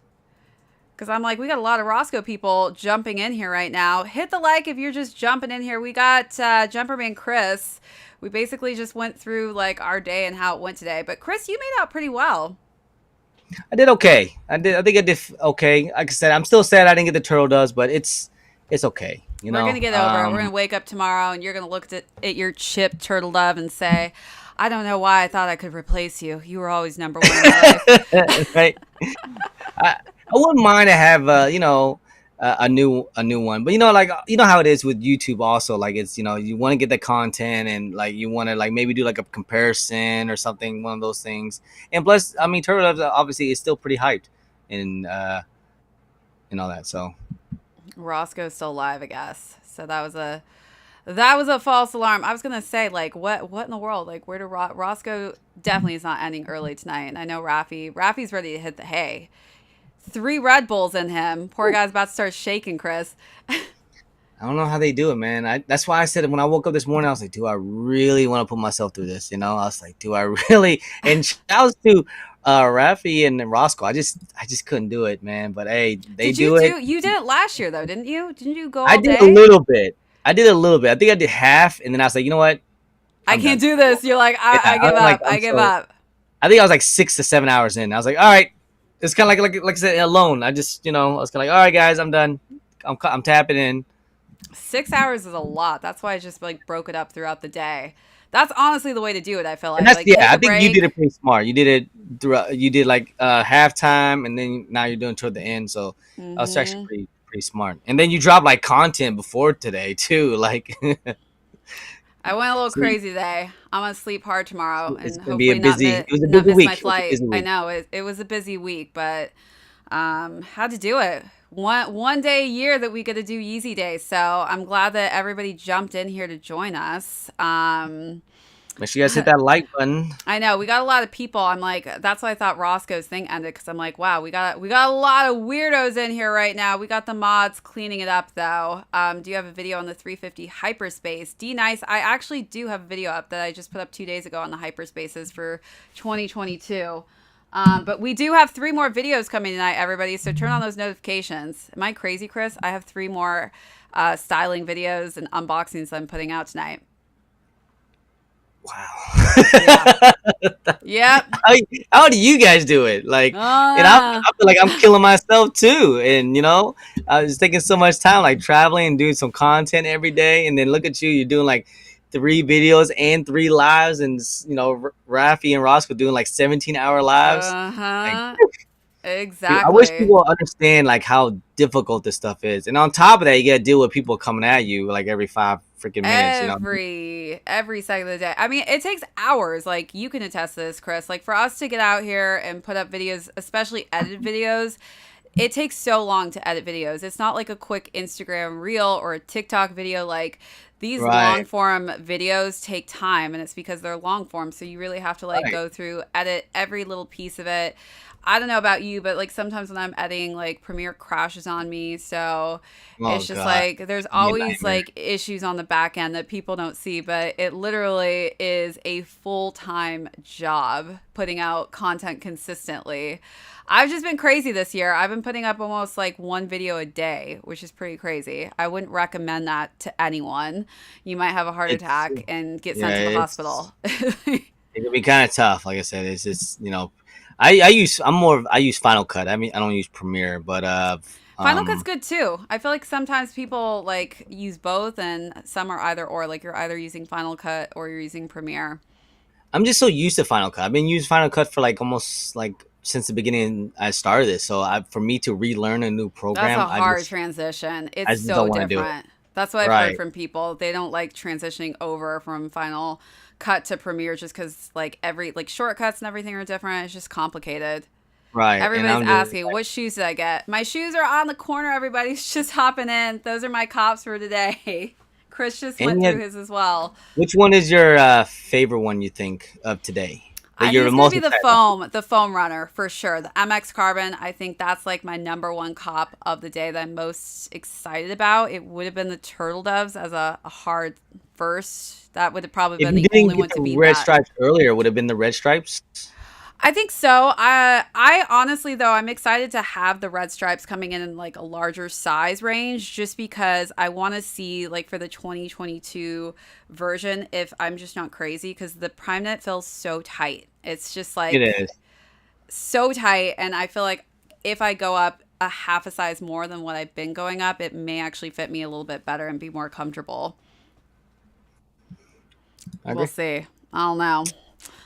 Because I'm like, we got a lot of Roscoe people jumping in here right now. Hit the like if you're just jumping in here. We got Jumperman Chris. We basically just went through like our day and how it went today. But Chris, you made out pretty well.
I did okay. I think I did okay. Like I said, I'm still sad I didn't get the turtle doves, but it's okay.
We're going to get over it. We're going to wake up tomorrow and you're going to look at your chip turtle dove and say, I don't know why I thought I could replace you. You were always number one in my life.
Right. I wouldn't mind to have a new one, but like how it is with YouTube also, like it's you want to get the content and like you want to like maybe do like a comparison or something, one of those things. And plus, I mean, Turtle Doves obviously is still pretty hyped and all that. So
Roscoe's still alive, I guess. So that was a false alarm. I was gonna say like what in the world? Like where do Roscoe definitely is not ending early tonight. And I know Rafi's ready to hit the hay. 3 Red Bulls in him. Poor guy's about to start shaking, Chris.
I don't know how they do it, man. That's why I said when I woke up this morning, I was like, do I really want to put myself through this? You know, I was like, do I really? And shouts to Rafi and Roscoe. I just couldn't do it, man. But hey, they
Did you
do it.
do? You did it last year though, didn't you? Didn't you go
I
all
did a
day?
little bit. I did a little bit. I think I did half, and then I was like, you know what?
I
I'm
can't
done.
do this. You're like,
Yeah,
I give
I'm like,
up. I give
so.
up.
I think I was like 6 to 7 hours in. I was like, all right. It's kind of like I said, alone. I just, I was kind of like, all right, guys, I'm done. I'm tapping in.
6 hours is a lot. That's why I just like broke it up throughout the day. That's honestly the way to do it. I feel
And
like
that's, yeah,
take
I
a
think you did
break.
it pretty smart. You did it throughout. You did like halftime, and then now you're doing toward the end. So that's actually
Hmm.
pretty smart. And then you dropped like content before today too. Like,
I went a little
see,
crazy today. I'm gonna sleep hard tomorrow
it's
and
gonna be a
hopefully
busy. It was a
not
busy
miss my
week. It was a
flight.
busy
I
week.
know it was a busy week, but had to do it. One day a year that we get to do Yeezy Day, so I'm glad that everybody jumped in here to join us.
Make sure you guys hit that like button.
I know we got a lot of people. I'm like, that's why I thought Roscoe's thing ended because I'm like, wow, we got a lot of weirdos in here right now. We got the mods cleaning it up though. Do you have a video on the 350 hyperspace? D nice. I actually do have a video up that I just put up 2 days ago on the hyperspaces for 2022. But we do have 3 more videos coming tonight, everybody. So turn on those notifications. Am I crazy, Chris? I have 3 more styling videos and unboxings I'm putting out tonight.
Wow.
Yeah. Yep.
How do you guys do it? Like, and
Uh,
I feel like I'm killing myself too. And I was taking so much time, like traveling and doing some content every day. And then look at you, you're doing like 3 videos and 3 lives, and Rafi and Roscoe doing like 17-hour lives. Like,
uh-huh.
dude, I wish
Exactly.
people understand like how difficult this stuff is. And on top of that, you got to deal with people coming at you like every 5 freaking minutes.
Every second of the day. I mean, it takes hours. Like you can attest to this, Chris. Like for us to get out here and put up videos, especially edited videos, it takes so long to edit videos. It's not like a quick Instagram reel or a TikTok video. Like these long
Right,
form videos take time, and it's because they're long form. So you really have to like
right.
go through, edit every little piece of it. I don't know about you, but like sometimes when I'm editing, like Premiere crashes on me. So
Oh
it's just
God,
like there's
it'd be a
always
nightmare.
like issues on the back end that people don't see, but it literally is a full-time job putting out content consistently. I've just been crazy this year. I've been putting up almost like 1 video a day, which is pretty crazy. I wouldn't recommend that to anyone. You might have a heart
It's
attack and get
yeah,
sent to the
it's
hospital.
it can be kind of tough. Like I said, it's just I use Final Cut. I mean, I don't use Premiere, but
Final Cut's good too. I feel like sometimes people like use both and some are either or, like you're either using Final Cut or you're using Premiere.
I'm just so used to Final Cut. I've been using Final Cut for like almost like since the beginning I started this. So for me to relearn a new
That's
program,
a hard transition.
I
It's
just don't
so
want to do it.
different. That's what I've heard
Right,
from people. They don't like transitioning over from Final Cut to Premiere just because like every like shortcuts and everything are different. It's just complicated.
right. And
Everybody's
I'm just
asking, what shoes did I get? My shoes are on the corner. Everybody's just hopping in. Those are my cops for today. Chris just
and
went
yet,
through his as well.
which one is your favorite one you think of today that
I think
you're the
it's gonna
most
be
excited about?
the foam runner for sure. The MX Carbon. I think that's like my number one cop of the day that I'm most excited about. It would have been the Turtle Doves as a hard first. That would have probably
If
been
you
the
didn't
only
get
one
the
to beat
red
that.
stripes earlier, would have been the red stripes.
I think so. I honestly though I'm excited to have the red stripes coming in like a larger size range just because I want to see like for the 2022 version if I'm just not crazy because the prime net feels so tight. It's just
It
like
is.
so tight and I feel like if I go up a half a size more than what I've been going up, it may actually fit me a little bit better and be more comfortable.
I
We'll
agree.
see. I don't know.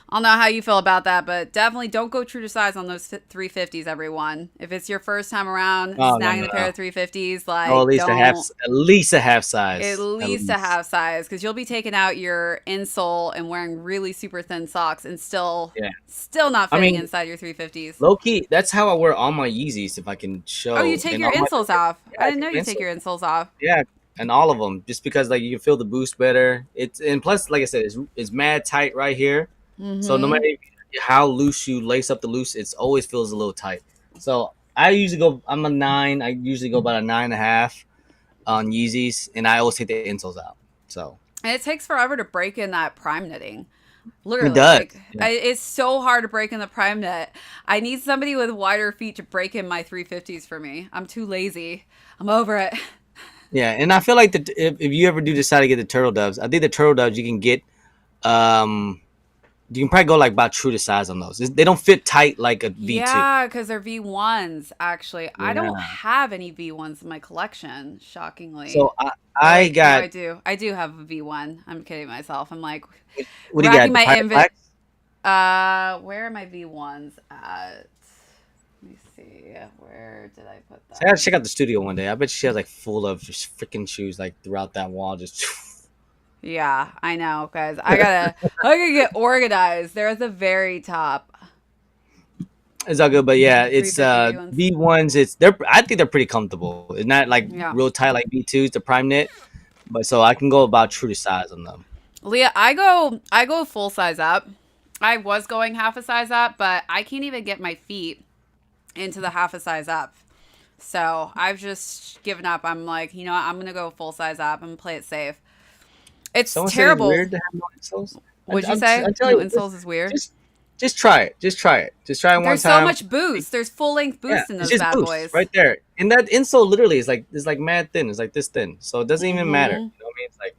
I don't know how you feel about that, but definitely don't go true to size on those 350s, everyone. If it's your first time around
Oh no,
snagging
no,
a pair
no.
of 350s,
No,
like don't
at least a half
at
size, at
least a
least.
half size because you'll be taking out your insole and wearing really super thin socks and
Yeah.
still not
I
fitting
mean,
inside your 350s.
low key, that's how I wear all my Yeezys. If I can
Oh, you
show,
take
and
your
all my
insoles off.
yeah,
I
I
didn't know
take
you
my
take
insoles.
your insoles off.
Yeah, and all of them, just because like you can feel the boost better. It's and plus, like I said, it's mad tight right here. So no
Mm-hmm.
matter how loose you lace up the loose, it's always feels a little tight. So I usually go. I'm a 9. I usually go about a 9.5. on Yeezys, and I always take the insoles out. So
And it takes forever to break in that prime knitting.
it
Literally,
does.
like
Yeah.
it's so hard to break in the prime knit. I need somebody with wider feet to break in my 350s for me. I'm too lazy. I'm over it.
Yeah, and I feel like if you ever do decide to get the turtle doves, I think the turtle doves you can get. You can probably go like about true to size on those. They don't fit tight like a V2.
Yeah, because they're V1s, actually. I don't
Yeah.
have any V1s in my collection, shockingly.
So I
Or
I
wait, no,
got.
I do. I do have a V1. I'm kidding myself. I'm like
What do you
racking
got? The
my
pirate
inventory.
black.
Where are my V1s at? Let me see. Where did I put
So I gotta
them?
check out the studio one day. I bet she has like full of just freaking shoes like throughout that wall. Just
Yeah, I know, guys. I gotta get organized. They're at the very top.
it's all good, but yeah, it's
350 V1s.
V1s. They're I think they're pretty comfortable. It's not like
Yeah.
real tight like V2s, the prime knit, but so I can go about true to size on them.
Leah, I go full size up. I was going half a size up, but I can't even get my feet into the half a size up. So I've just given up. I'm like, you know what? I'm gonna go full size up and play it safe. It's
Someone said it's
terrible.
weird to have no insoles.
Would you say
I tell
no
you,
insoles is weird?
just try it. Just try it. Just try it one
There's so
time.
much boost. There's full length
Yeah,
boost in
it's
those
just
bad
boost
boys.
right there, and that insole literally is like mad thin. It's like this thin, so it doesn't even matter. You know what I mean? It's like,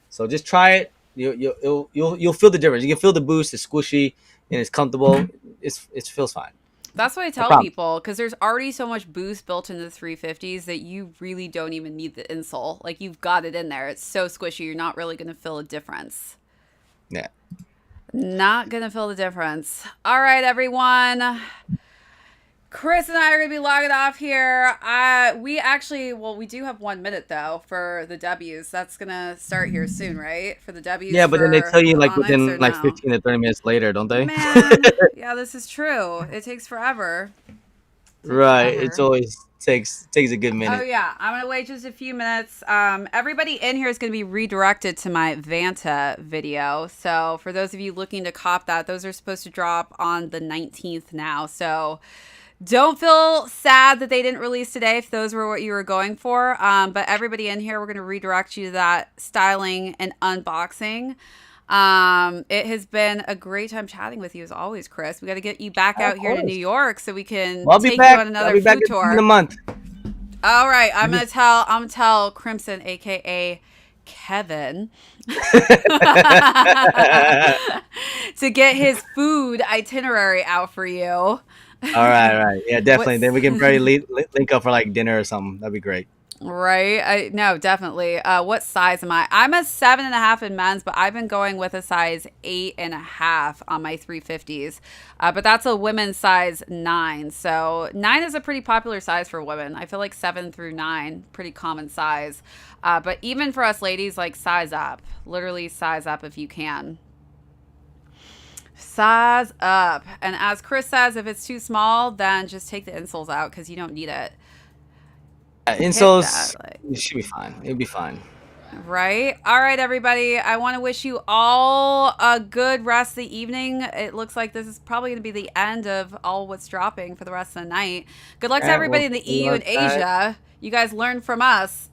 so just try it. You'll feel the difference. You can feel the boost. It's squishy and it's comfortable. It feels fine.
That's what I
No
tell
problem.
people because there's already so much boost built into the 350s that you really don't even need the insole. Like you've got it in there. It's so squishy. You're not really going to feel a difference.
Yeah.
Not going to feel the difference. All right, everyone. Chris and I are going to be logging off here. We do have 1 minute though for the W's. That's going to start here soon, right? For the W's.
Yeah, but then they tell you
for
like
Onyx
within
or
like
no?
15 to 30 minutes later, don't they?
Man, yeah, this is true. It takes forever.
Right.
Forever.
It's always takes a good
Oh
minute.
yeah, I'm gonna wait just a few minutes. Everybody in here is gonna be redirected to my Vanta video. So for those of you looking to cop that, those are supposed to drop on the 19th now. So don't feel sad that they didn't release today if those were what you were going for. But everybody in here, we're gonna redirect you to that styling and unboxing. It has been a great time chatting with you as always, Chris. We got to get you back out here to New York so we can
Well, I'll be
take
back.
you on another
I'll be back
food tour
in a month.
All right, I'm gonna tell Crimson, aka Kevin, to get his food itinerary out for you.
All right. Yeah, definitely.
What's-
Then we can probably link up for like dinner or something. That'd be great.
Right? No, definitely. What size am I? I'm a 7.5 in men's, but I've been going with a size 8.5 on my 350s. But that's a women's size 9. So 9 is a pretty popular size for women. I feel like 7 through 9, pretty common size. But even for us ladies, like size up. Literally size up if you can. Size up. And as Chris says, if it's too small, then just take the insoles out because you don't need it.
Insoles,
That, like-
it should be fine. It'll be fine.
Right. All right, everybody. I want to wish you all a good rest of the evening. It looks like this is probably going to be the end of all what's dropping for the rest of the night. Good luck to
Yeah,
everybody
we'll
in the
see you
EU and
outside.
Asia. You guys learned from us.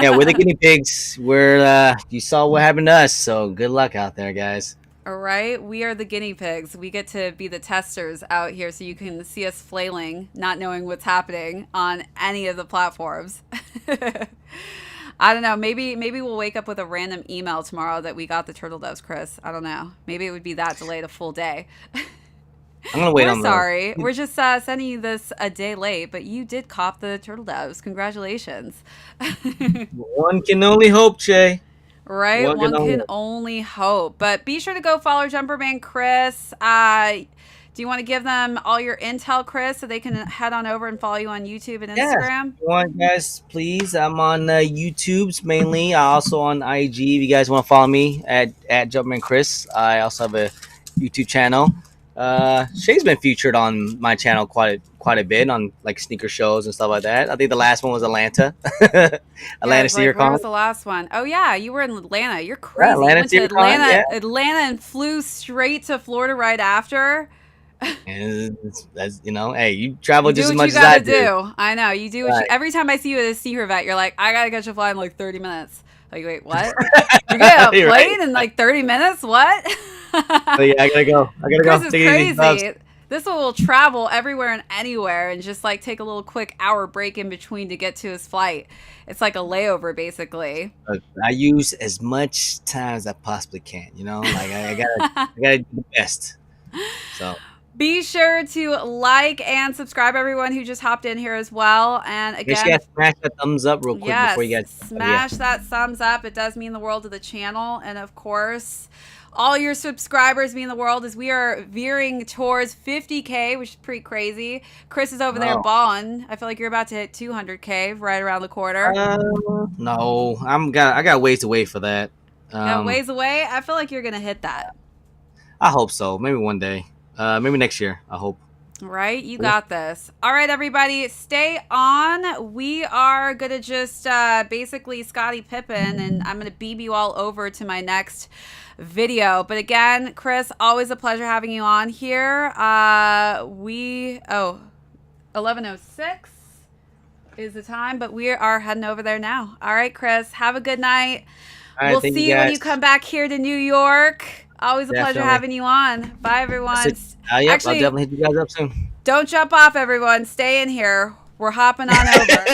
Yeah, we're the guinea pigs. You saw what happened to us, so good luck out there, guys.
All right. We are the guinea pigs. We get to be the testers out here so you can see us flailing, not knowing what's happening on any of the platforms. I don't know. Maybe we'll wake up with a random email tomorrow that we got the turtle doves, Chris. I don't know. Maybe it would be that delayed a full day.
I'm gonna wait
We're
on
sorry. We're just sending you this a day late, but you did cop the turtle doves. Congratulations.
One can only hope, Jay.
Right?
One
One
can
can
only-
only hope. But be sure to go follow Jumperman Chris. Do you want to give them all your intel, Chris, so they can head on over and follow you on YouTube and
Yeah.
Instagram?
If you want, guys, please. I'm on YouTube's mainly. I also on IG. If you guys want to follow me at Jumpman Chris. I also have a YouTube channel. Shay's been featured on my channel quite a bit on like sneaker shows and stuff like that. I think the last one was Atlanta. Atlanta
Where
SneakerCon.
was the last one? Oh yeah, you were in Atlanta. You're crazy.
Atlanta
you went to
SneakerCon,
Atlanta,
yeah.
Atlanta, and flew straight to Florida right after.
And that's, you know, hey, you travel
You do
just as
what
much
you
as I
gotta
do.
do. I know. You do what you.
Right.
Every time I see you at a Sea vet, you're like, I gotta catch a flight in like 30 minutes. Like, wait, what? You're getting a
You're right.
plane in like 30 minutes? What?
But yeah, I gotta go. I gotta
Chris
go.
is
Take it easy, Bubs.
crazy. This one will travel everywhere and anywhere and just like take a little quick hour break in between to get to his flight. It's like a layover, basically.
I use as much time as I possibly can. You know, like I gotta do the best. So
Be sure to like and subscribe, everyone who just hopped in here as well. And
make sure you
again,
guys smash that thumbs up real quick before you
yes,
guys. Yeah,
smash that thumbs up. It does mean the world to the channel. And of course, all your subscribers mean the world as we are veering towards 50K, which is pretty crazy. Chris is over there
oh.
balling. I feel like you're about to hit 200K right around the corner.
No, I got ways to wait for that.
Got ways away. I feel like you're going to hit that.
I hope so. Maybe one day. Maybe next year. I hope.
Right? You got this. All right, everybody, stay on. We are going to just basically Scottie Pippen, and I'm going to beam you all over to my next video. But again, Chris, always a pleasure having you on here. 11:06 is the time, but we are heading over there now. All right, Chris, have a good night.
All right,
We'll
thank
see you when you come back here to New York. Always a pleasure having you on. Bye, everyone.
Yep,
Actually,
I'll definitely hit you guys up soon.
don't jump off, everyone. Stay in here. We're hopping on over.